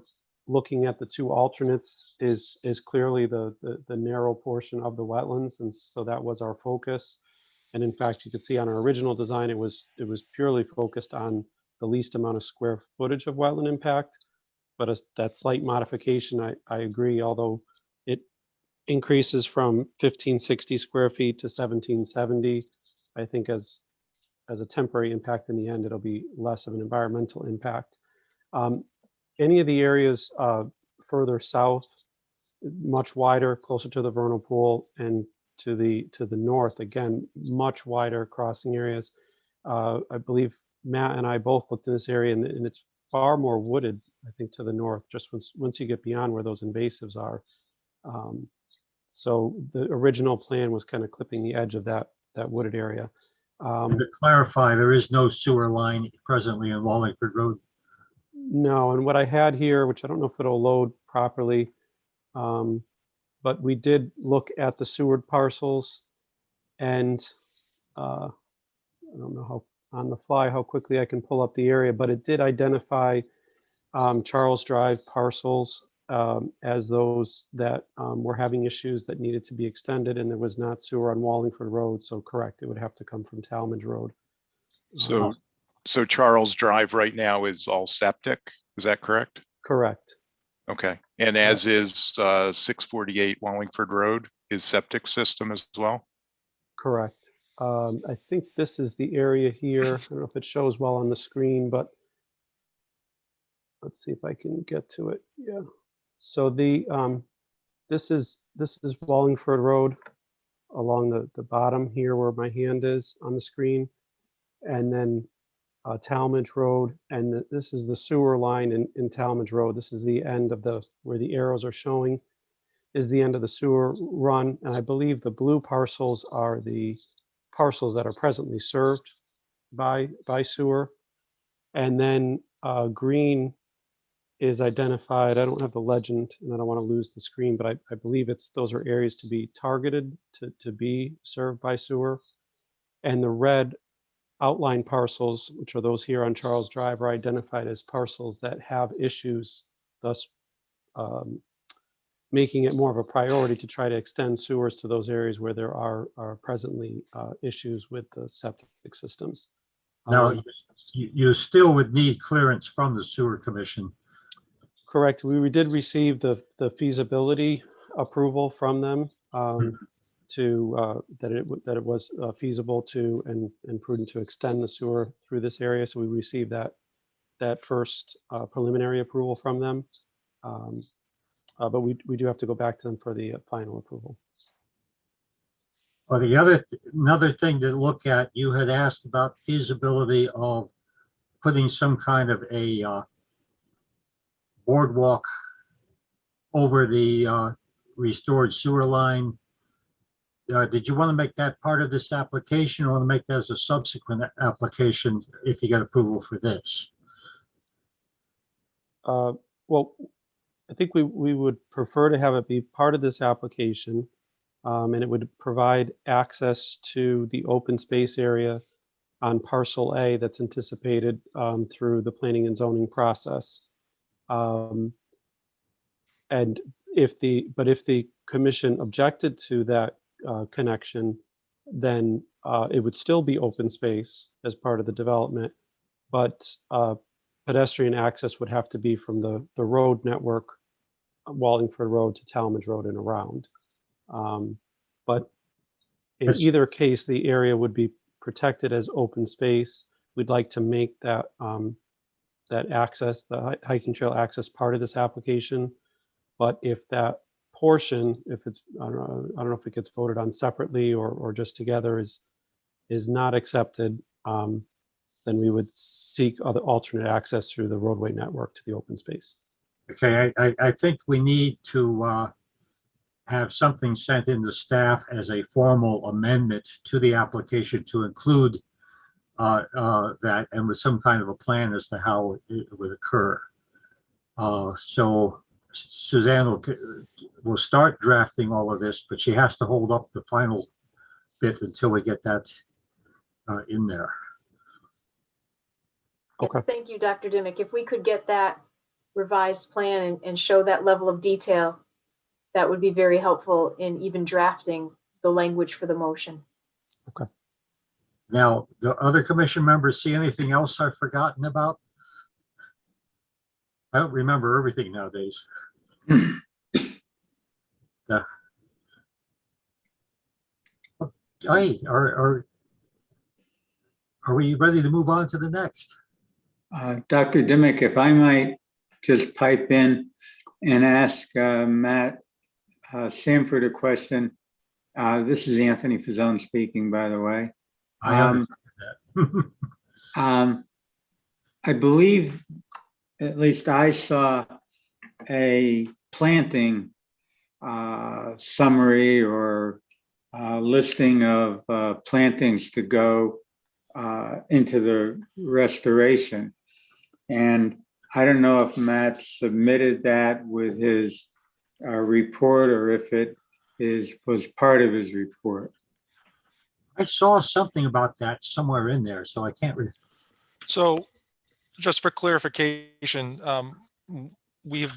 looking at, the two alternates, is clearly the narrow portion of the wetlands, and so that was our focus. And in fact, you could see on our original design, it was purely focused on the least amount of square footage of wetland impact. But that slight modification, I agree, although it increases from 1560 square feet to 1770, I think as a temporary impact in the end, it'll be less of an environmental impact. Any of the areas further south, much wider, closer to the vernal pool, and to the north, again, much wider crossing areas. I believe Matt and I both looked in this area, and it's far more wooded, I think, to the north, just once you get beyond where those invasives are. So the original plan was kind of clipping the edge of that wooded area. To clarify, there is no sewer line presently in Wallingford Road. No, and what I had here, which I don't know if it'll load properly, but we did look at the sewer parcels, and I don't know how on the fly how quickly I can pull up the area, but it did identify Charles Drive parcels as those that were having issues that needed to be extended, and there was not sewer on Wallingford Road, so correct, it would have to come from Tallmadge Road. So Charles Drive right now is all septic, is that correct? Correct. Okay, and as is 648 Wallingford Road is septic system as well? Correct. I think this is the area here. I don't know if it shows well on the screen, but let's see if I can get to it. Yeah. So this is Wallingford Road along the bottom here where my hand is on the screen, and then Tallmadge Road, and this is the sewer line in Tallmadge Road. This is the end of where the arrows are showing is the end of the sewer run, and I believe the blue parcels are the parcels that are presently served by sewer, and then green is identified. I don't have the legend, and I don't want to lose the screen, but I believe those are areas to be targeted to be served by sewer, and the red outline parcels, which are those here on Charles Drive, are identified as parcels that have issues, thus making it more of a priority to try to extend sewers to those areas where there are presently issues with the septic systems. Now, you still would need clearance from the Sewer Commission. Correct. We did receive the feasibility approval from them that it was feasible to and prudent to extend the sewer through this area. So we received that first preliminary approval from them, but we do have to go back to them for the final approval. Well, another thing to look at, you had asked about feasibility of putting some kind of a boardwalk over the restored sewer line. Did you want to make that part of this application, or want to make that as a subsequent application if you get approval for this? Well, I think we would prefer to have it be part of this application, and it would provide access to the open space area on Parcel A that's anticipated through the planning and zoning process. And if the commission objected to that connection, then it would still be open space as part of the development, but pedestrian access would have to be from the road network, Wallingford Road to Tallmadge Road and around. But in Yes. either case, the area would be protected as open space. We'd like to make that that access, the hiking trail access, part of this application. But if that portion, if it's, I don't know if it gets voted on separately or just together, is not accepted, then we would seek other alternate access through the roadway network to the open space. Okay, I think we need to have something sent in to staff as a formal amendment to the application to include that, and with some kind of a plan as to how it would occur. So Suzanne will start drafting all of this, but she has to hold up the final bit until we get that in there. Okay. Yes, thank you, Dr. Dimick. If we could get that revised plan and show that level of detail, that would be very helpful in even drafting the language for the motion. Now, do other commission members see anything else I've forgotten about? I don't remember everything nowadays. Hey, are we ready to move on to the next? Dr. Dimick, if I might just pipe in and ask Matt Sanford a question. This is Anthony Fazzone speaking, by the way. I understand that. I believe, at least I saw a planting summary or listing of plantings to go into the restoration. And I don't know if Matt submitted that with his report or if it was part of his report. I saw something about that somewhere in there, so I can't. So just for clarification, we've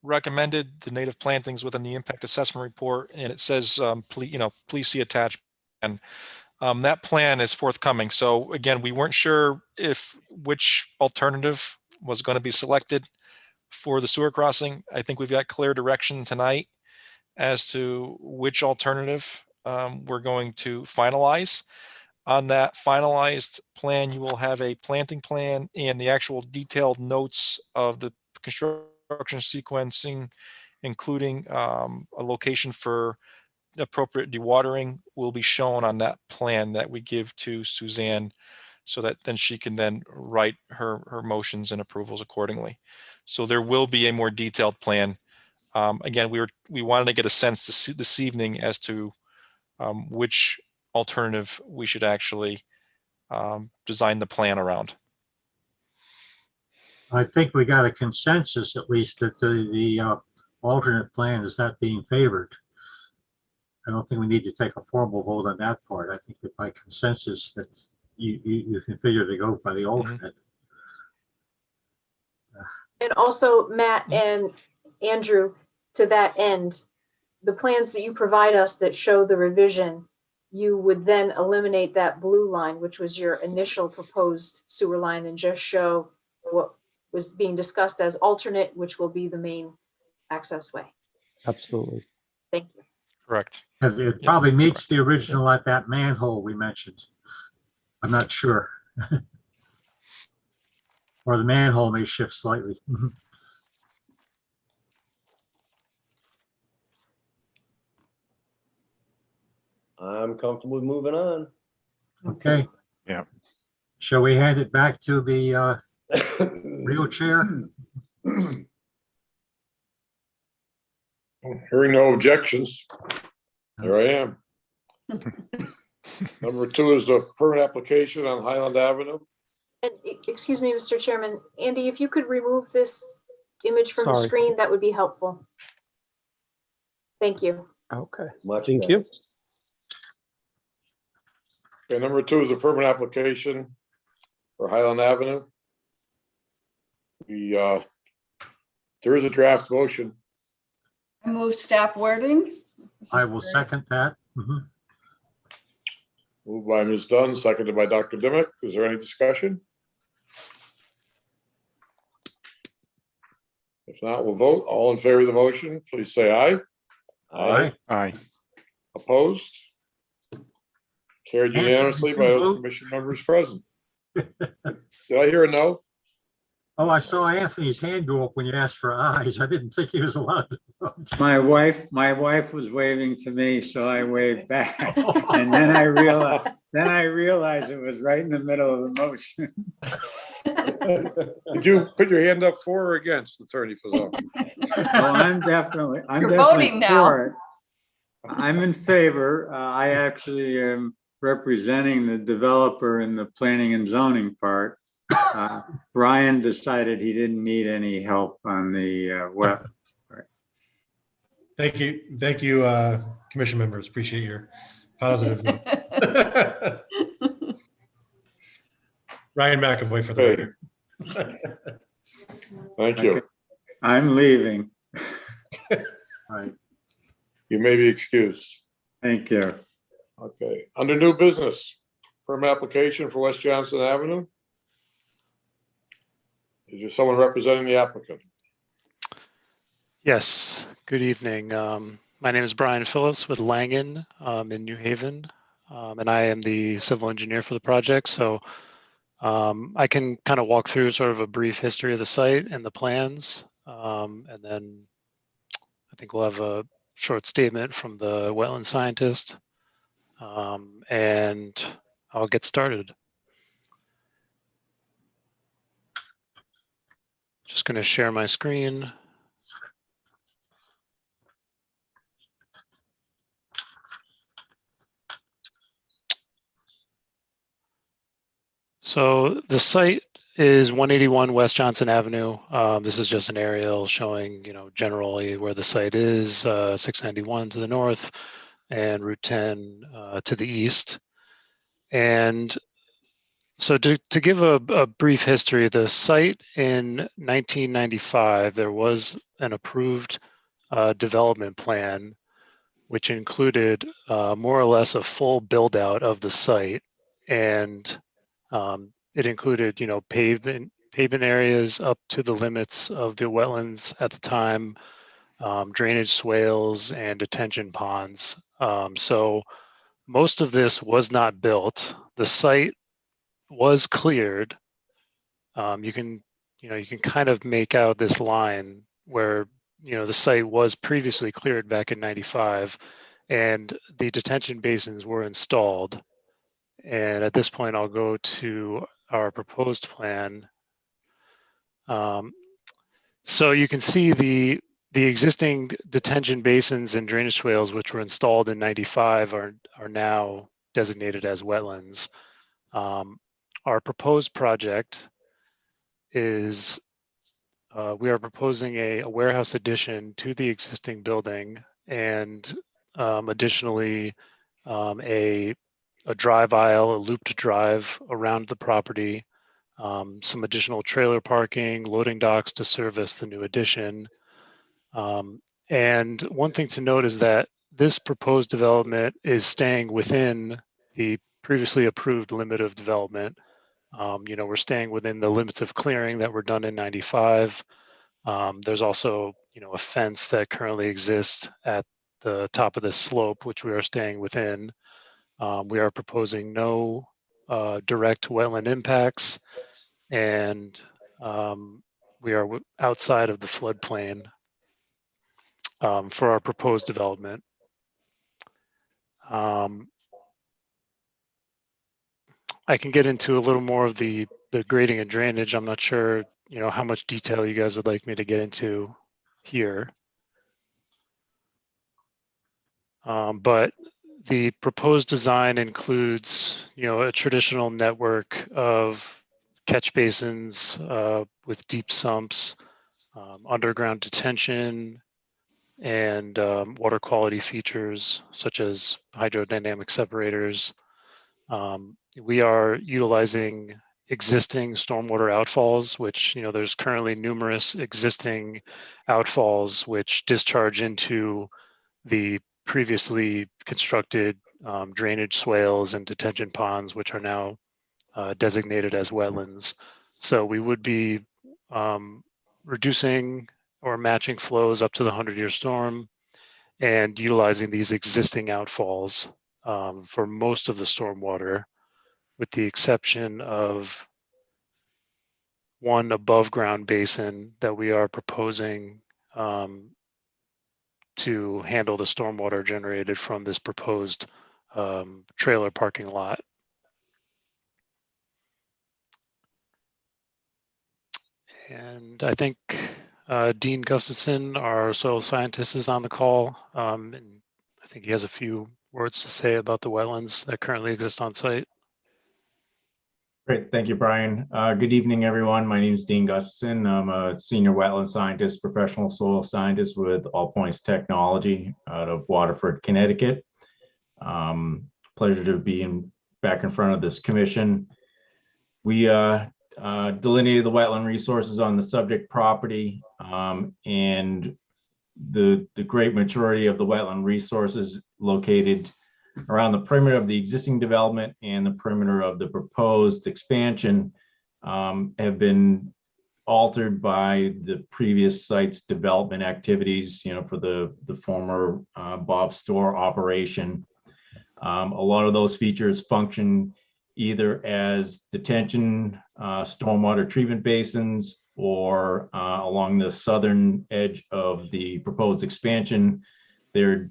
recommended the native plantings within the impact assessment report, and it says, please see attached. And that plan is forthcoming. So again, we weren't sure which alternative was going to be selected for the sewer crossing. I think we've got clear direction tonight as to which alternative we're going to finalize. On that finalized plan, you will have a planting plan and the actual detailed notes of the construction sequencing, including a location for appropriate dewatering, will be shown on that plan that we give to Suzanne, so that then she can then write her motions and approvals accordingly. So there will be a more detailed plan. Again, we wanted to get a sense this evening as to which alternative we should actually design the plan around. I think we got a consensus, at least, that the alternate plan is not being favored. I don't think we need to take a formal vote on that part. I think that by consensus that you can figure to go by the alternate. And also, Matt and Andrew, to that end, the plans that you provide us that show the revision, you would then eliminate that blue line, which was your initial proposed sewer line, and just show what was being discussed as alternate, which will be the main access way. Absolutely. Thank you. Correct. It probably meets the original at that manhole we mentioned. I'm not sure. Or the manhole may shift slightly. I'm comfortable with moving on. Okay. Yeah. Shall we hand it back to the real chair? Hearing no objections, there I am. Number 2 is the permit application on Highland Avenue. And excuse me, Mr. Chairman, Andy, if you could remove this image from the Sorry. screen, that would be helpful. Thank you. Okay. Much Thank better. you. Okay, number 2 is the permit application for Highland Avenue. We There is a draft motion. I move staff wording. This I is will great. second that. Mhm. Moved by Ms. Dunn, seconded by Dr. Dimick. Is there any discussion? If not, we'll vote. All in favor of the motion, please say aye. Aye. Aye. Opposed? Carried Anthony, unanimously did by you those vote? commission members present. Did I hear a no? Oh, I saw Anthony's hand go up when you asked for ayes. I didn't think he was allowed to vote. My wife was waving to me, so I waved back. And then I realized it was right in the middle of the motion. Did you put your hand up for or against, Attorney Fazal? Oh, I'm definitely voting now. for it. I'm in favor. I actually am representing the developer in the planning and zoning part. Brian decided he didn't need any help on the web. Thank you, commission members. Appreciate your positive note. Ryan McAvoy for the Okay. record. Thank you. I'm leaving. Right. You may be excused. Thank you. Okay, under new business, permit application for West Johnson Avenue. Is there someone representing the applicant? Yes, good evening. My name is Brian Phillips with Langen in New Haven, and I am the civil engineer for the project. So I can kind of walk through sort of a brief history of the site and the plans, and then I think we'll have a short statement from the wetland scientist, and I'll get started. Just going to share my screen. So the site is 181 West Johnson Avenue. This is just an aerial showing, generally where the site is, 691 to the north and Route 10 to the east. And so to give a brief history, the site in 1995, there was an approved development plan, which included more or less a full build out of the site. And it included, pavement areas up to the limits of the wetlands at the time, drainage swales and detention ponds. So most of this was not built. The site was cleared. You can kind of make out this line where, the site was previously cleared back in 95 and the detention basins were installed. And at this point, I'll go to our proposed plan. So you can see the existing detention basins and drainage swales, which were installed in 95, are now designated as wetlands. Our proposed project is we are proposing a warehouse addition to the existing building, and additionally a drive aisle, a looped drive around the property, some additional trailer parking, loading docks to service the new addition. And one thing to note is that this proposed development is staying within the previously approved limit of development. We're staying within the limits of clearing that were done in 95. There's also, a fence that currently exists at the top of this slope, which we are staying within. We are proposing no direct wetland impacts, and we are outside of the floodplain for our proposed development. I can get into a little more of the grading and drainage. I'm not sure, how much detail you guys would like me to get into here. But the proposed design includes, a traditional network of catch basins with deep sumps, underground detention, and water quality features such as hydrodynamic separators. We are utilizing existing stormwater outfalls, which, there's currently numerous existing outfalls which discharge into the previously constructed drainage swales and detention ponds, which are now designated as wetlands. So we would be reducing or matching flows up to the 100-year storm and utilizing these existing outfalls for most of the stormwater, with the exception of one above ground basin that we are proposing to handle the stormwater generated from this proposed trailer parking lot. And I think Dean Gustafson, our soil scientist, is on the call. And I think he has a few words to say about the wetlands that currently exist on site. Great, thank you, Brian. Good evening, everyone. My name is Dean Gustafson. I'm a senior wetland scientist, professional soil scientist with All Points Technology out of Waterford, Connecticut. Pleasure to be back in front of this commission. We delineated the wetland resources on the subject property, and the great majority of the wetland resources located around the perimeter of the existing development and the perimeter of the proposed expansion have been altered by the previous site's development activities, for the former Bob's Store operation. A lot of those features function either as detention, stormwater treatment basins, or along the southern edge of the proposed expansion, they're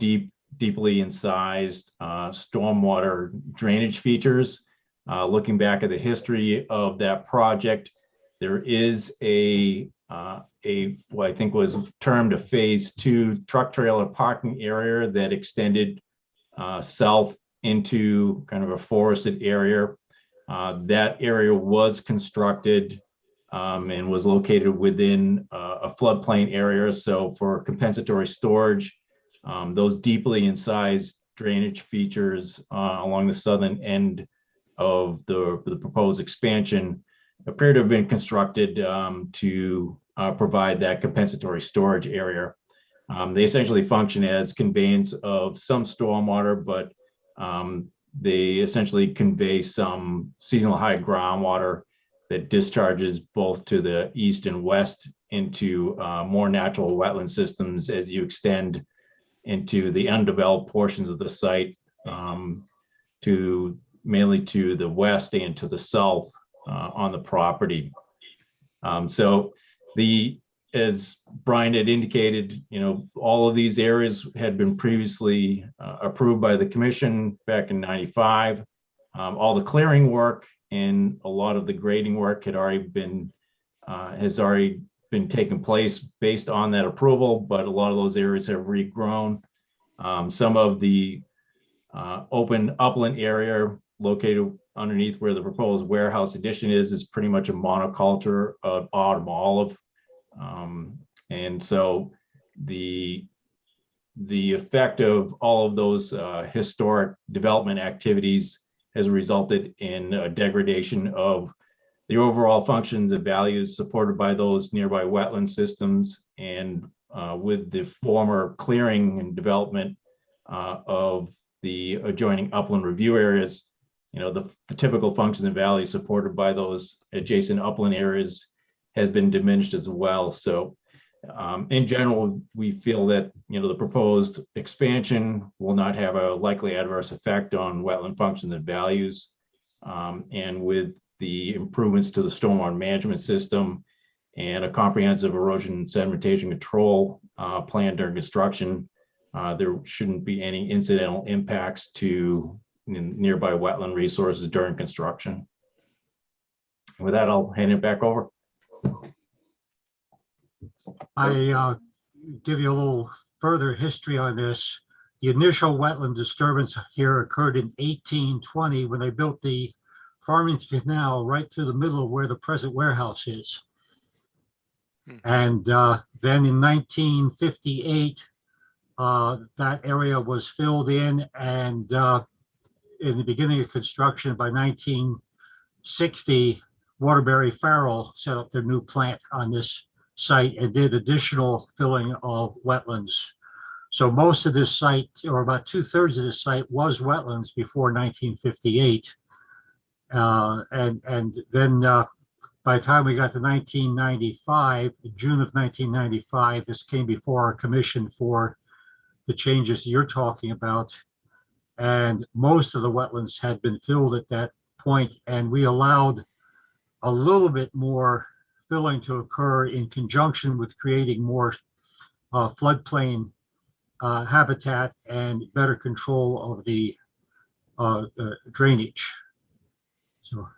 deeply incised stormwater drainage features. Looking back at the history of that project, there is what I think was termed a phase 2 truck trailer parking area that extended south into kind of a forested area. That area was constructed and was located within a floodplain area. So for compensatory storage, those deeply incised drainage features along the southern end of the proposed expansion appear to have been constructed to provide that compensatory storage area. They essentially function as conveyance of some stormwater, but they essentially convey some seasonal high groundwater that discharges both to the east and west into more natural wetland systems as you extend into the undeveloped portions of the site, mainly to the west and to the south on the property. So as Brian had indicated, all of these areas had been previously approved by the commission back in '95. All the clearing work and a lot of the grading work has already been taking place based on that approval, but a lot of those areas have regrown. Some of the open upland area located underneath where the proposed warehouse addition is pretty much a monoculture of autumn olive. And so the effect of all of those historic development activities has resulted in a degradation of the overall functions and values supported by those nearby wetland systems, and with the former clearing and development of the adjoining upland review areas, the typical functions and values supported by those adjacent upland areas has been diminished as well. So in general, we feel that the proposed expansion will not have a likely adverse effect on wetland functions and values. And with the improvements to the stormwater management system and a comprehensive erosion and sedimentation control plan during construction, there shouldn't be any incidental impacts to nearby wetland resources during construction. With that, I'll hand it back over. I give you a little further history on this. The initial wetland disturbance here occurred in 1820 when they built the Farmington Canal right through the middle of where the present warehouse is. And then in 1958, that area was filled in, and in the beginning of construction by 1960, Waterbury Farrell set up their new plant on this site and did additional filling of wetlands. So most of this site, or about 2/3 of this site, was wetlands before 1958. And then by the time we got to 1995, June of 1995, this came before our commission for the changes you're talking about. And most of the wetlands had been filled at that point, and we allowed a little bit more filling to occur in conjunction with creating more floodplain habitat and better control of the drainage. So,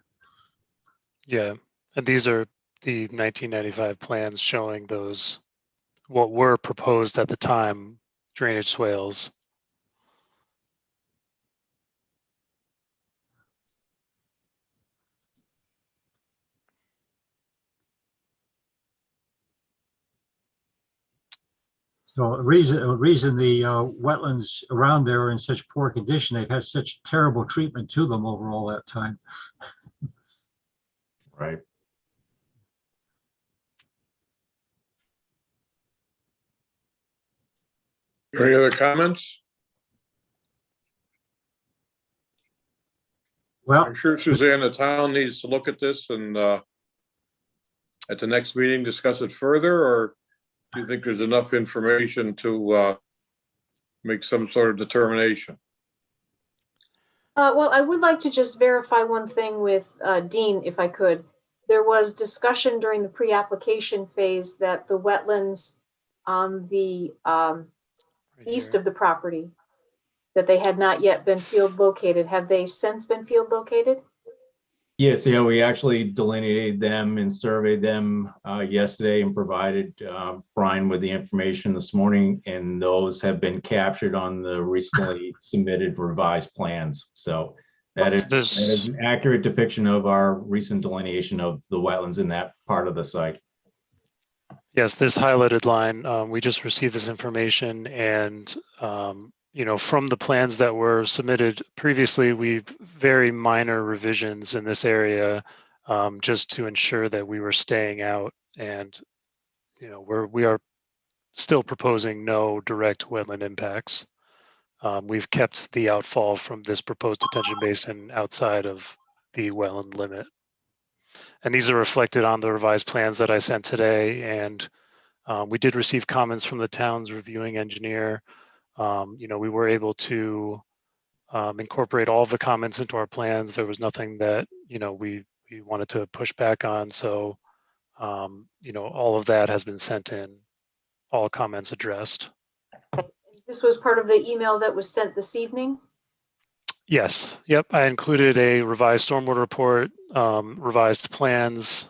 Yeah, and these are the 1995 plans showing those, what were proposed at the time, drainage swales. so the reason the wetlands around there are in such poor condition, they've had such terrible treatment to them over all that time. Right. Any other comments? Well, I'm sure Suzanne, the town needs to look at this and at the next meeting, discuss it further, or do you think there's enough information to make some sort of determination? Well, I would like to just verify one thing with Dean, if I could. There was discussion during the pre-application phase that the wetlands on the east of the property, that they had not yet been field located. Have they since been field located? Yes, yeah, we actually delineated them and surveyed them yesterday and provided Brian with the information this morning, and those have been captured on the recently submitted revised plans. So that is an accurate depiction of our recent delineation of the wetlands in that part of the site. Yes, this highlighted line, we just received this information, and from the plans that were submitted previously, we've very minor revisions in this area just to ensure that we were staying out, and we are still proposing no direct wetland impacts. We've kept the outfall from this proposed detention basin outside of the wetland limit. And these are reflected on the revised plans that I sent today. And we did receive comments from the town's reviewing engineer. We were able to incorporate all of the comments into our plans. There was nothing that, we wanted to push back on. So, all of that has been sent in, all comments addressed. This was part of the email that was sent this evening? Yes. Yep. I included a revised stormwater report, revised plans,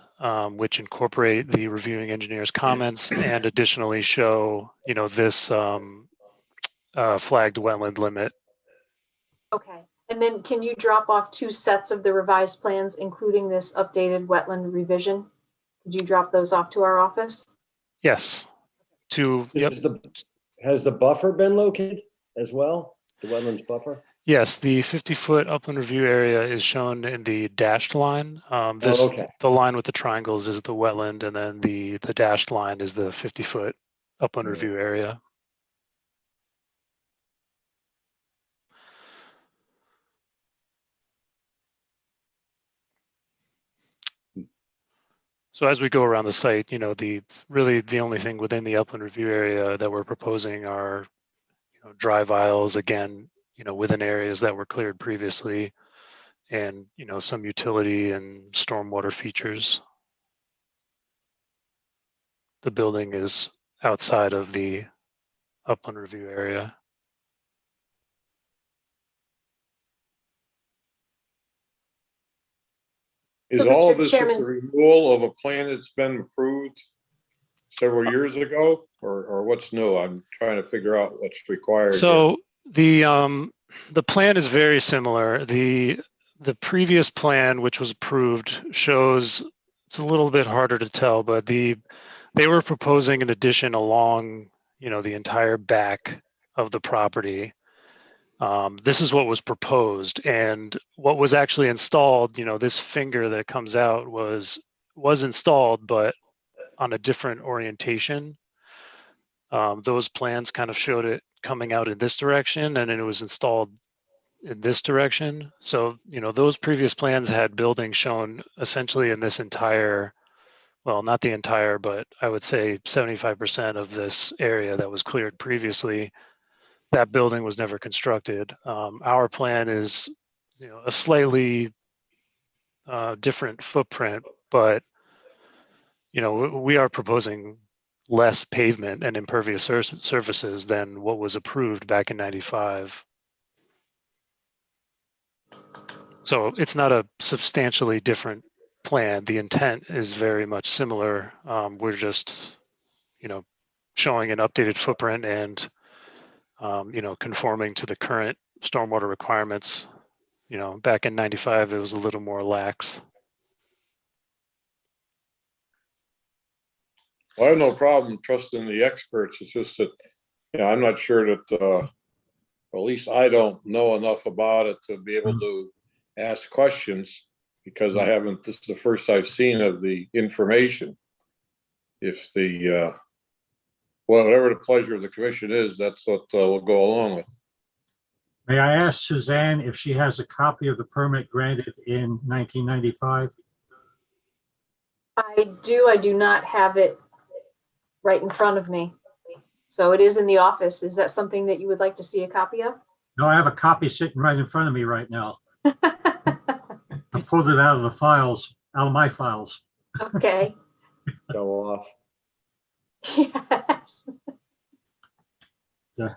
which incorporate the reviewing engineer's comments and additionally show, this flagged wetland limit. Okay. And then can you drop off 2 sets of the revised plans, including this updated wetland revision? Could you drop those off to our office? Yes. Has the buffer been located as well? The wetlands buffer? Yes, the 50-foot upland review area is shown in the dashed line. Okay. The line with the triangles is the wetland, and then the dashed line is the 50-foot upland review area. So as we go around the site, really the only thing within the upland review area that we're proposing are, drive aisles, again, within areas that were cleared previously, and, some utility and stormwater features. The building is outside of the upland review area. Is So, all Mr. of this just a Chairman- renewal of a plan that's been approved several years ago, or what's new? I'm trying to figure out what's required. So the plan is very similar. The previous plan, which was approved, shows, it's a little bit harder to tell, but they were proposing an addition along, the entire back of the property. This is what was proposed, and what was actually installed, you know, this finger that comes out was installed, but on a different orientation. Those plans kind of showed it coming out in this direction, and then it was installed in this direction. So, you know, those previous plans had buildings shown essentially in this entire, well, not the entire, but I would say 75% of this area that was cleared previously. That building was never constructed. Our plan is, you know, a slightly different footprint, but, you know, we are proposing less pavement and impervious surfaces than what was approved back in '95. So it's not a substantially different plan. The intent is very much similar. We're just, you know, showing an updated footprint and, you know, conforming to the current stormwater requirements. You know, back in '95, it was a little more lax. Well, I have no problem trusting the experts. It's just that, you know, I'm not sure that, at least I don't know enough about it to be able to ask questions, because I haven't, this is the first I've seen of the information. If the, whatever the pleasure of the commission is, that's what we'll go along with. May I ask Suzanne if she has a copy of the permit granted in 1995? I do. I do not have it right in front of me. So it is in the office. Is that something that you would like to see a copy of? No, I have a copy sitting right in front of me right now. I pulled it out of the files, out of my files. Okay. Go off. Yes. Yeah.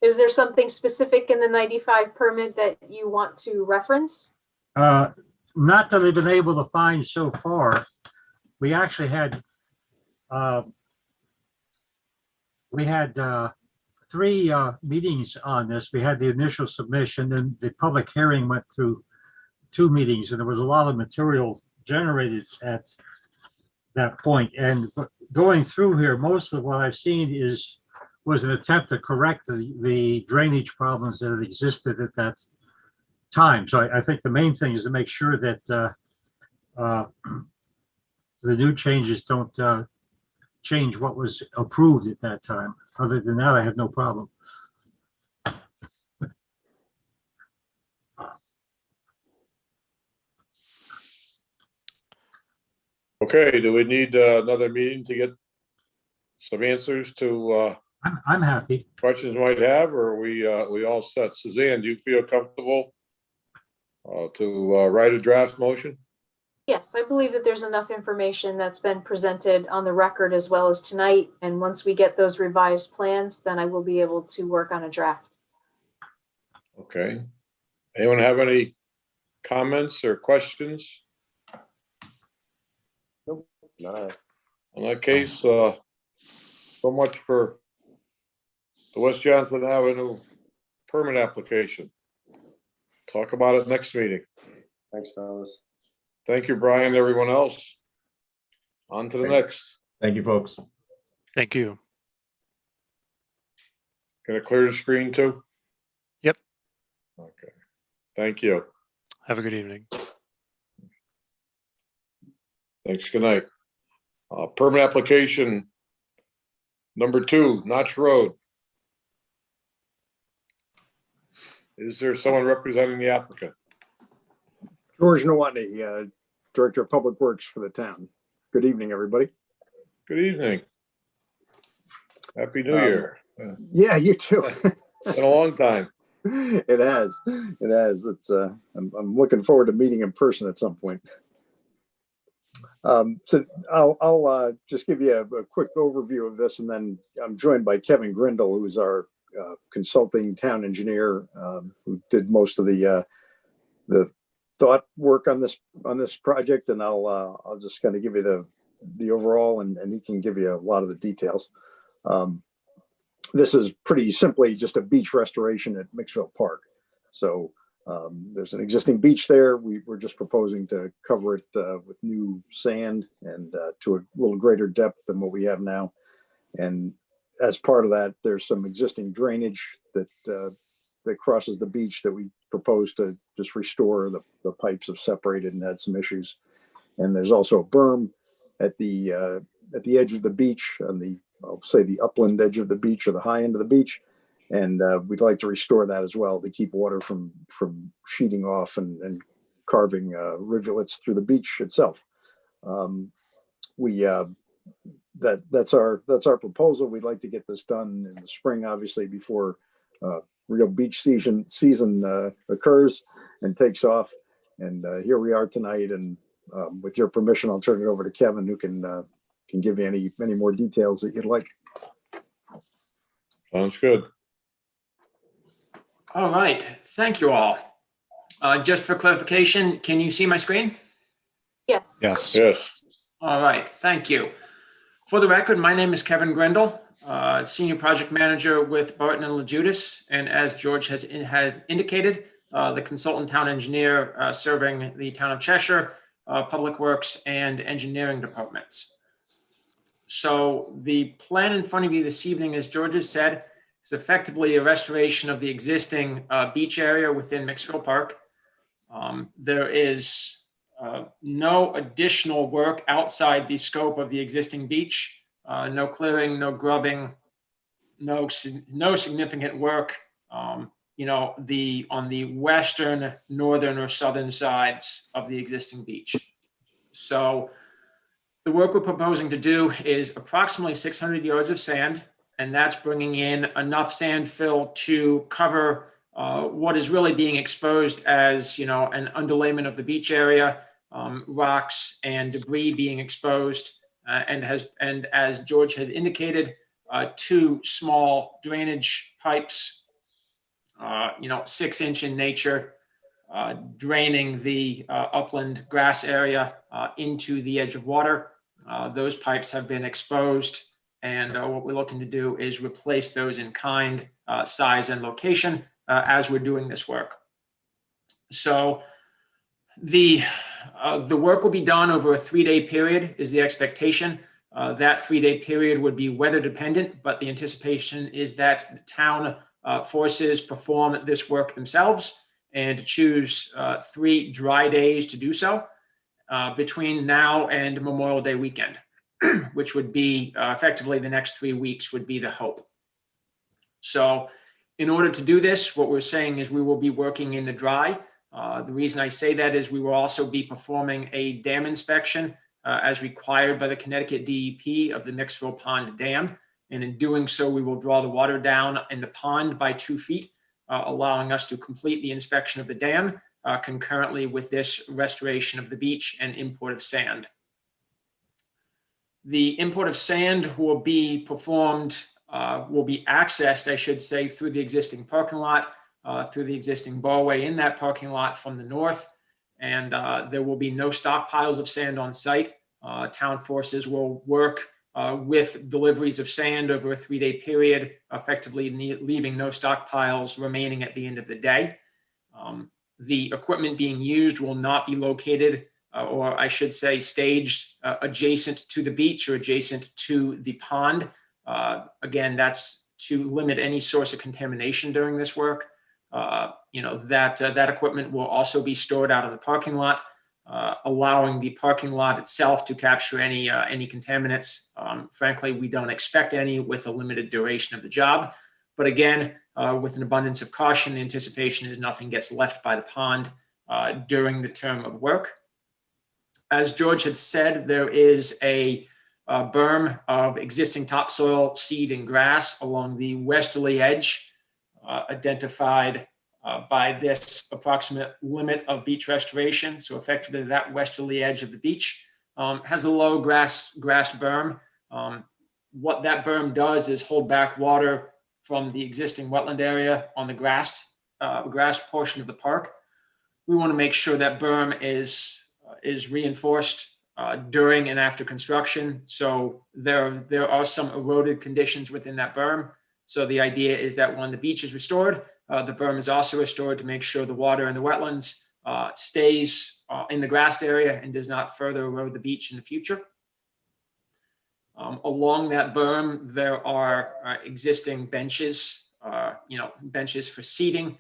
Is there something specific in the 95 permit that you want to reference? Not that I've been able to find so far. We actually had three meetings on this. We had the initial submission, and the public hearing went through 2 meetings, and there was a lot of material generated at that point. And going through here, most of what I've seen was an attempt to correct the drainage problems that had existed at that time. So I think the main thing is to make sure that the new changes don't change what was approved at that time. Other than that, I have no problem. Okay, do we need another meeting to get some answers to I'm happy. questions you might have, or are we all set? Suzanne, do you feel comfortable to write a draft motion? Yes, I believe that there's enough information that's been presented on the record as well as tonight. And once we get those revised plans, then I will be able to work on a draft. Okay. Anyone have any comments or questions? Nope. No. In that case, so much for the West Johnson Avenue permit application. Talk about it next meeting. Thanks, fellas. Thank you, Brian, everyone else. On to the next. Thank you, folks. Thank you. Gonna clear the screen too? Yep. Okay. Thank you. Have a good evening. Thanks. Good night. Permit application number 2, Notch Road. Is there someone representing the applicant? George Nowotny, Director of Public Works for the town. Good evening, everybody. Good evening. Happy New Year. Yeah, you too. Been a long time. It has. It has. It's. I'm looking forward to meeting in person at some point. So I'll just give you a quick overview of this, and then I'm joined by Kevin Grendel, who's our consulting town engineer, who did most of the thought work on this project, and I'll just kind of give you the overall, and he can give you a lot of the details. This is pretty simply just a beach restoration at Mixville Park. So there's an existing beach there. We're just proposing to cover it with new sand and to a little greater depth than what we have now. And as part of that, there's some existing drainage that that crosses the beach that we propose to just restore. The pipes have separated and had some issues. And there's also a berm at the edge of the beach, on the, I'll say, the upland edge of the beach or the high end of the beach. And we'd like to restore that as well to keep water from sheeting off and carving rivulets through the beach itself. That's our proposal. We'd like to get this done in the spring, obviously, before real beach season occurs and takes off. And here we are tonight. And with your permission, I'll turn it over to Kevin, who can give you any more details that you'd like. Sounds good. All right, thank you all. Just for clarification, can you see my screen? Yes. Yes. Yes. All right, thank you. For the record, my name is Kevin Grendel, Senior Project Manager with Barton and LaJudas, and as George had indicated, the consultant town engineer serving the town of Cheshire, Public Works and Engineering departments. So the plan in front of you this evening, as George has said, is effectively a restoration of the existing beach area within Mixville Park. There is no additional work outside the scope of the existing beach. No clearing, no grubbing, no significant work. On the western, northern, or southern sides of the existing beach. So the work we're proposing to do is approximately 600 yards of sand, and that's bringing in enough sand fill to cover what is really being exposed as, an underlayment of the beach area, rocks and debris being exposed, and as George had indicated, 2 small drainage pipes, 6-inch in nature, draining the upland grass area into the edge of water. Those pipes have been exposed, and what we're looking to do is replace those in kind, size, and location as we're doing this work. So the work will be done over a 3-day period is the expectation. That 3-day period would be weather dependent, but the anticipation is that the town forces perform this work themselves and choose 3 dry days to do so between now and Memorial Day weekend, which would be effectively the next 3 weeks would be the hope. So in order to do this, what we're saying is we will be working in the dry. The reason I say that is we will also be performing a dam inspection as required by the Connecticut DEP of the Mixville Pond Dam. And in doing so, we will draw the water down in the pond by 2 feet, allowing us to complete the inspection of the dam concurrently with this restoration of the beach and import of sand. The import of sand will be performed, will be accessed, I should say, through the existing parking lot, through the existing barway in that parking lot from the north. And there will be no stockpiles of sand on site. Town forces will work with deliveries of sand over a 3-day period, effectively leaving no stockpiles remaining at the end of the day. The equipment being used will not be located, or I should say staged adjacent to the beach or adjacent to the pond. Again, that's to limit any source of contamination during this work. That equipment will also be stored out of the parking lot, allowing the parking lot itself to capture any contaminants. Frankly, we don't expect any with a limited duration of the job. But again, with an abundance of caution, the anticipation is nothing gets left by the pond during the term of work. As George had said, there is a berm of existing topsoil, seed, and grass along the westerly edge identified by this approximate limit of beach restoration. So effectively that westerly edge of the beach has a low grass berm. What that berm does is hold back water from the existing wetland area on the grass portion of the park. We want to make sure that berm is reinforced during and after construction. So there are some eroded conditions within that berm. So the idea is that when the beach is restored, the berm is also restored to make sure the water in the wetlands stays in the grassed area and does not further erode the beach in the future. Along that berm, there are existing benches, benches for seating.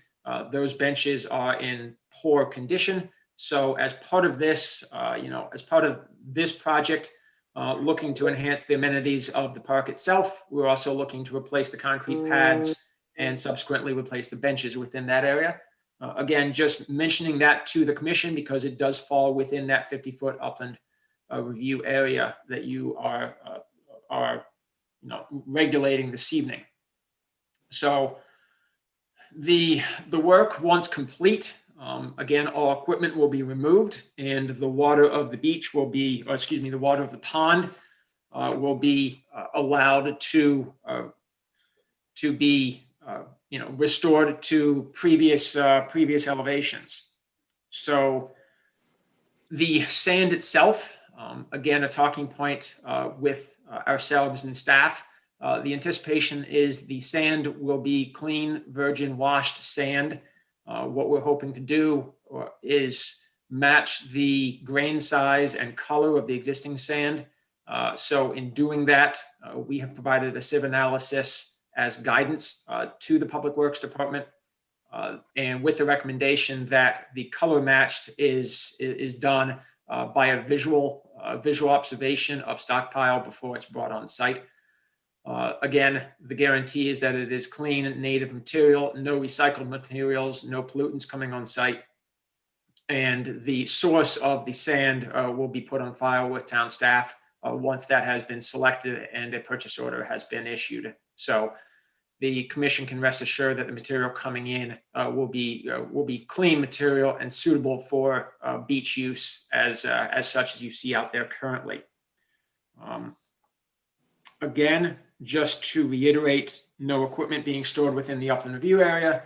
Those benches are in poor condition. So as part of this, as part of this project, looking to enhance the amenities of the park itself, we're also looking to replace the concrete pads and subsequently replace the benches within that area. Again, just mentioning that to the commission because it does fall within that 50-foot upland review area that you are regulating this evening. So the work, once complete, again, all equipment will be removed and the water of the beach will be, or excuse me, the water of the pond will be allowed to be restored to previous elevations. So the sand itself, again, a talking point with ourselves and staff. The anticipation is the sand will be clean, virgin washed sand. What we're hoping to do is match the grain size and color of the existing sand. So in doing that, we have provided a sieve analysis as guidance to the Public Works Department, and with the recommendation that the color matched is done by a visual observation of stockpile before it's brought on site. Again, the guarantee is that it is clean, native material, no recycled materials, no pollutants coming on site. And the source of the sand will be put on file with town staff once that has been selected and a purchase order has been issued. So the commission can rest assured that the material coming in will be clean material and suitable for beach use as such as you see out there currently. Again, just to reiterate, no equipment being stored within the upland review area.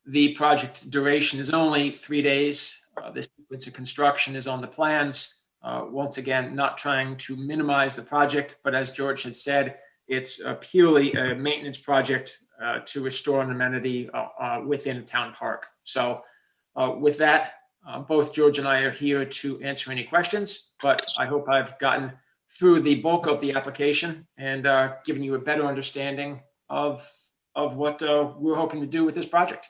The project duration is only 3 days. This sequence of construction is on the plans. Once again, not trying to minimize the project, but as George had said, it's purely a maintenance project to restore an amenity within a town park. So with that, both George and I are here to answer any questions, but I hope I've gotten through the bulk of the application and given you a better understanding of what we're hoping to do with this project.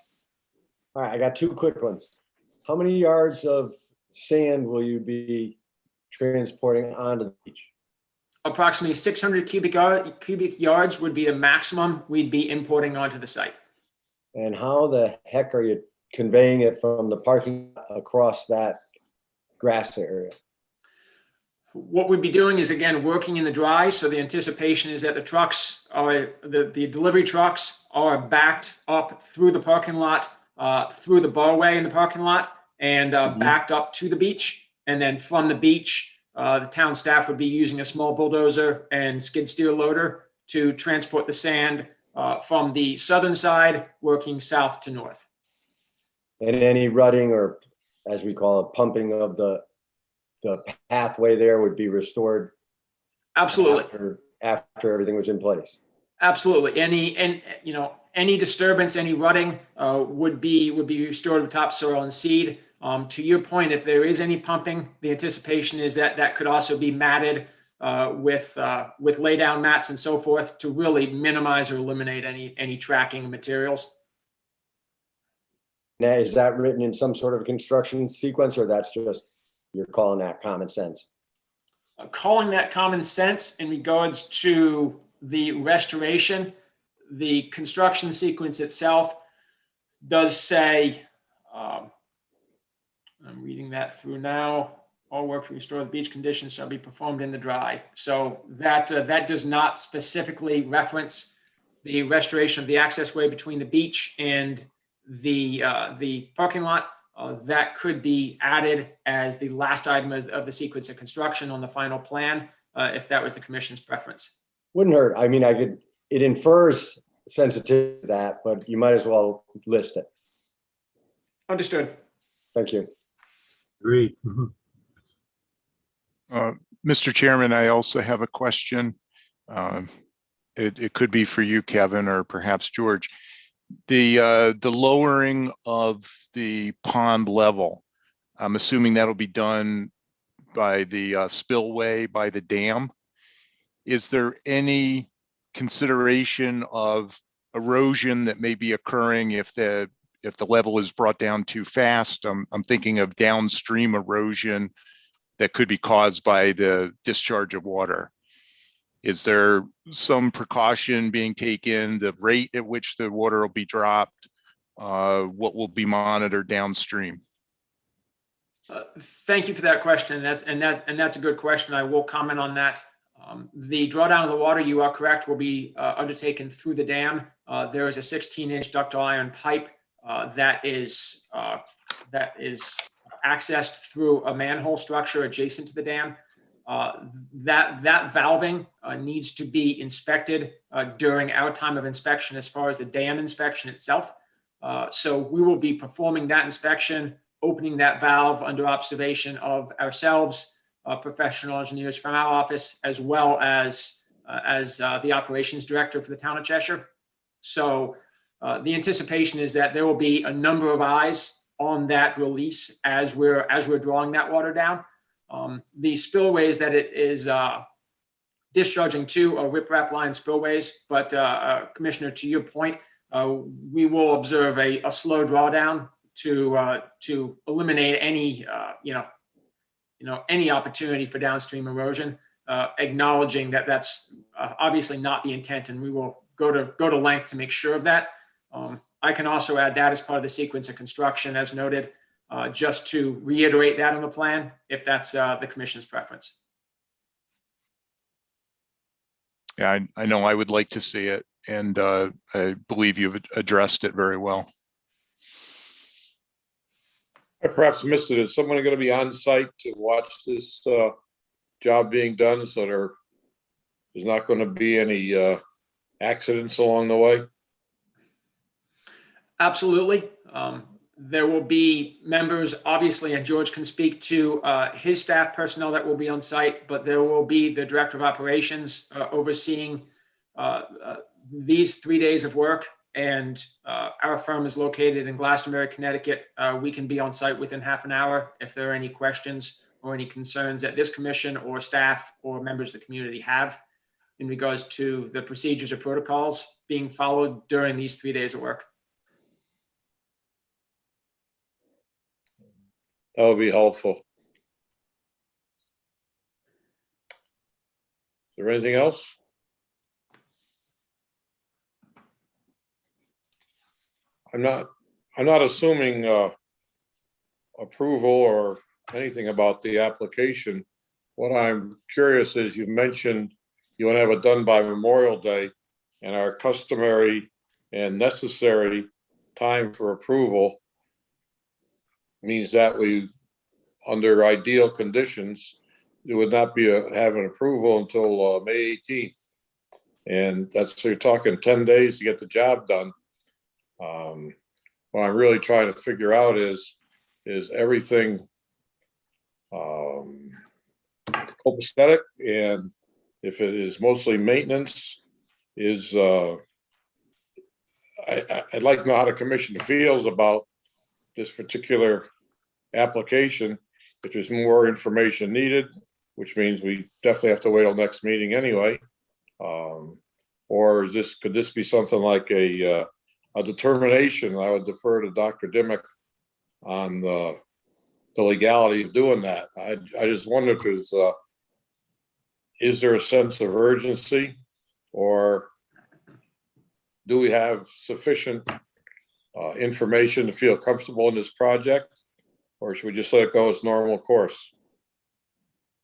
All right, I got two quick ones. How many yards of sand will you be transporting onto the beach? Approximately 600 cubic yards would be the maximum we'd be importing onto the site. And how the heck are you conveying it from the parking lot across that grass area? What we'd be doing is, again, working in the dry. So the anticipation is that the trucks are, the delivery trucks are backed up through the parking lot, through the barway in the parking lot, and backed up to the beach. And then from the beach, the town staff would be using a small bulldozer and skid steer loader to transport the sand from the southern side, working south to north. And any rutting, or as we call it, pumping of the pathway there would be restored? Absolutely. After everything was in place? Absolutely. Any disturbance, any rutting would be restored with topsoil and seed. To your point, if there is any pumping, the anticipation is that that could also be matted with lay down mats and so forth to really minimize or eliminate any tracking of materials. Now, is that written in some sort of construction sequence, or that's just, you're calling that common sense? Calling that common sense in regards to the restoration. The construction sequence itself does say, I'm reading that through now, all work to restore the beach conditions shall be performed in the dry. So that does not specifically reference the restoration of the access way between the beach and the parking lot. That could be added as the last item of the sequence of construction on the final plan, if that was the commission's preference. Wouldn't hurt. I mean, it infers sensitivity to that, but you might as well list it. Understood. Thank you. Agreed. Mr. Chairman, I also have a question. It could be for you, Kevin, or perhaps George. The lowering of the pond level, I'm assuming that'll be done by the spillway by the dam. is there any consideration of erosion that may be occurring if the level is brought down too fast? I'm thinking of downstream erosion that could be caused by the discharge of water. Is there some precaution being taken, the rate at which the water will be dropped, what will be monitored downstream? Thank you for that question. That's a good question. I will comment on that. The drawdown of the water, you are correct, will be undertaken through the dam. There is a 16-inch ductile iron pipe that is accessed through a manhole structure adjacent to the dam. That valving needs to be inspected during our time of inspection as far as the dam inspection itself. So we will be performing that inspection, opening that valve under observation of ourselves, professional engineers from our office, as well as the operations director for the town of Cheshire. So the anticipation is that there will be a number of eyes on that release as we're drawing that water down. The spillways that it is discharging to are riprap line spillways, but Commissioner, to your point, we will observe a slow drawdown to eliminate any any opportunity for downstream erosion, acknowledging that that's obviously not the intent, and we will go to length to make sure of that. I can also add that as part of the sequence of construction, as noted, just to reiterate that in the plan, if that's the commission's preference. Yeah, I know I would like to see it, and I believe you've addressed it very well. I perhaps missed it. Is someone going to be on site to watch this job being done so there's not going to be any accidents along the way? Absolutely. There will be members, obviously, and George can speak to his staff personnel that will be on site, but there will be the director of operations overseeing these 3 days of work. And our firm is located in Glastonbury, Connecticut. We can be on site within half an hour if there are any questions or any concerns that this commission or staff or members of the community have in regards to the procedures or protocols being followed during these 3 days of work. That would be helpful. Is there anything else? I'm not assuming approval or anything about the application. What I'm curious is, you mentioned you want to have it done by Memorial Day, and our customary and necessary time for approval means that we, under ideal conditions, it would not be have an approval until May 18th. And that's, so you're talking 10 days to get the job done. What I'm really trying to figure out is everything copacetic, and if it is mostly maintenance, I'd like to know how the commission feels about this particular application. If there's more information needed, which means we definitely have to wait till next meeting anyway, or could this be something like a determination? I would defer to Dr. Dimick on the legality of doing that. I just wonder if is there a sense of urgency, or do we have sufficient information to feel comfortable in this project, or should we just let it go as normal course?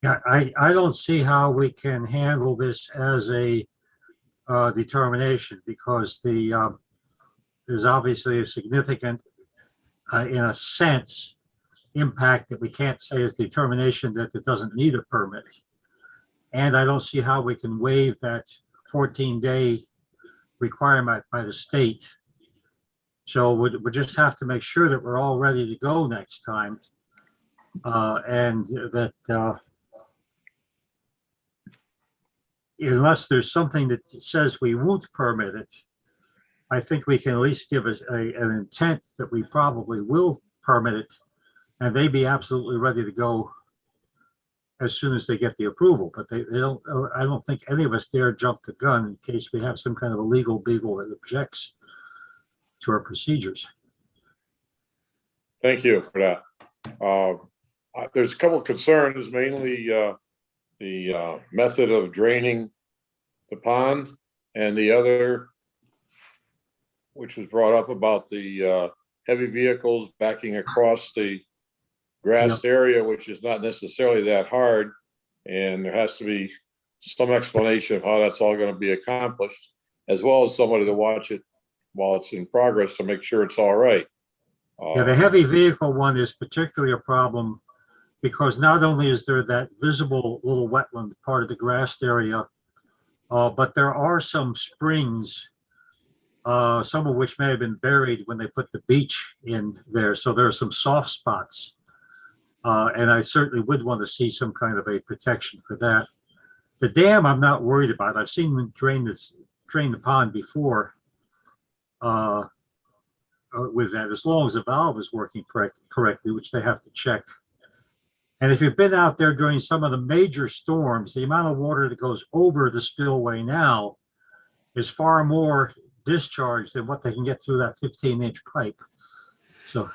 Yeah, I don't see how we can handle this as a determination, because there's obviously a significant, in a sense, impact that we can't say is determination that it doesn't need a permit. And I don't see how we can waive that 14-day requirement by the state. So we just have to make sure that we're all ready to go next time. And that unless there's something that says we won't permit it, I think we can at least give us an intent that we probably will permit it, and they be absolutely ready to go as soon as they get the approval, but they don't, I don't think any of us dare jump the gun in case we have some kind of a legal beagle that objects to our procedures. Thank you for that. There's a couple of concerns, mainly the method of draining the pond, and the other, which was brought up about the heavy vehicles backing across the grassed area, which is not necessarily that hard. And there has to be some explanation of how that's all going to be accomplished, as well as somebody to watch it while it's in progress to make sure it's all right. Yeah, the heavy vehicle one is particularly a problem because not only is there that visible little wetland part of the grassed area, but there are some springs, some of which may have been buried when they put the beach in there. So there are some soft spots. And I certainly would want to see some kind of a protection for that. The dam, I'm not worried about. I've seen them drain the pond before with that, as long as the valve is working correctly, which they have to check. And if you've been out there during some of the major storms, the amount of water that goes over the spillway now is far more discharge than what they can get through that 15-inch pipe. So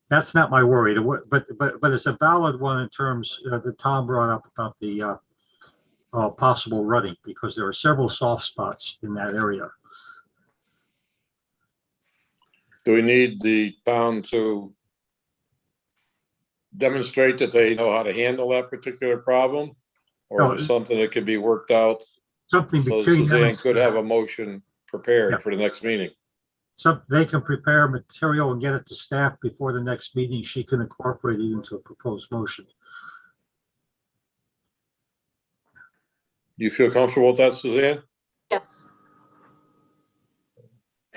that's not my worry, but it's a valid one in terms that Tom brought up about the possible rutting, because there are several soft spots in that area. Do we need the town to demonstrate that they know how to handle that particular problem? Or is it something that could be worked out? Something so between Suzanne could have a motion prepared for the next meeting. So they can prepare material and get it to staff before the next meeting. She can incorporate it into a proposed motion. Do you feel comfortable with that, Suzanne? Yes.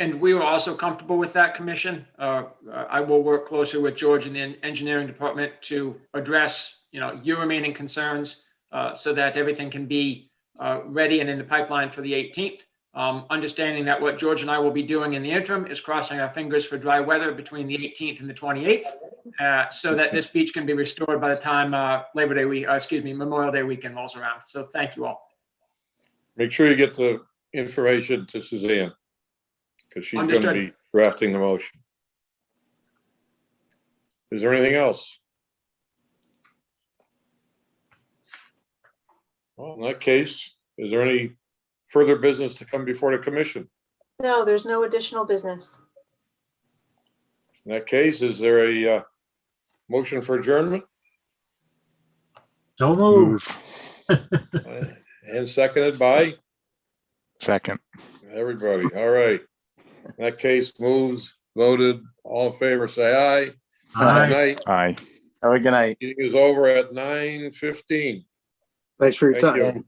And we were also comfortable with that, Commission. I will work closely with George and the engineering department to address, your remaining concerns so that everything can be ready and in the pipeline for the 18th. Understanding that what George and I will be doing in the interim is crossing our fingers for dry weather between the 18th and the 28th, so that this beach can be restored by the time Memorial Day weekend rolls around. So thank you all. Make sure you get the information to Suzanne, because she's going to be drafting the motion. Is there anything else? Well, in that case, is there any further business to come before the commission? No, there's no additional business. In that case, is there a motion for adjournment? So move. And seconded by? Second. Everybody. All right. In that case, moves, voted, all in favor, say aye. Aye. Good night. Aye. Have a good night. Meeting is over at 9:15. Thanks for your Thank time. you.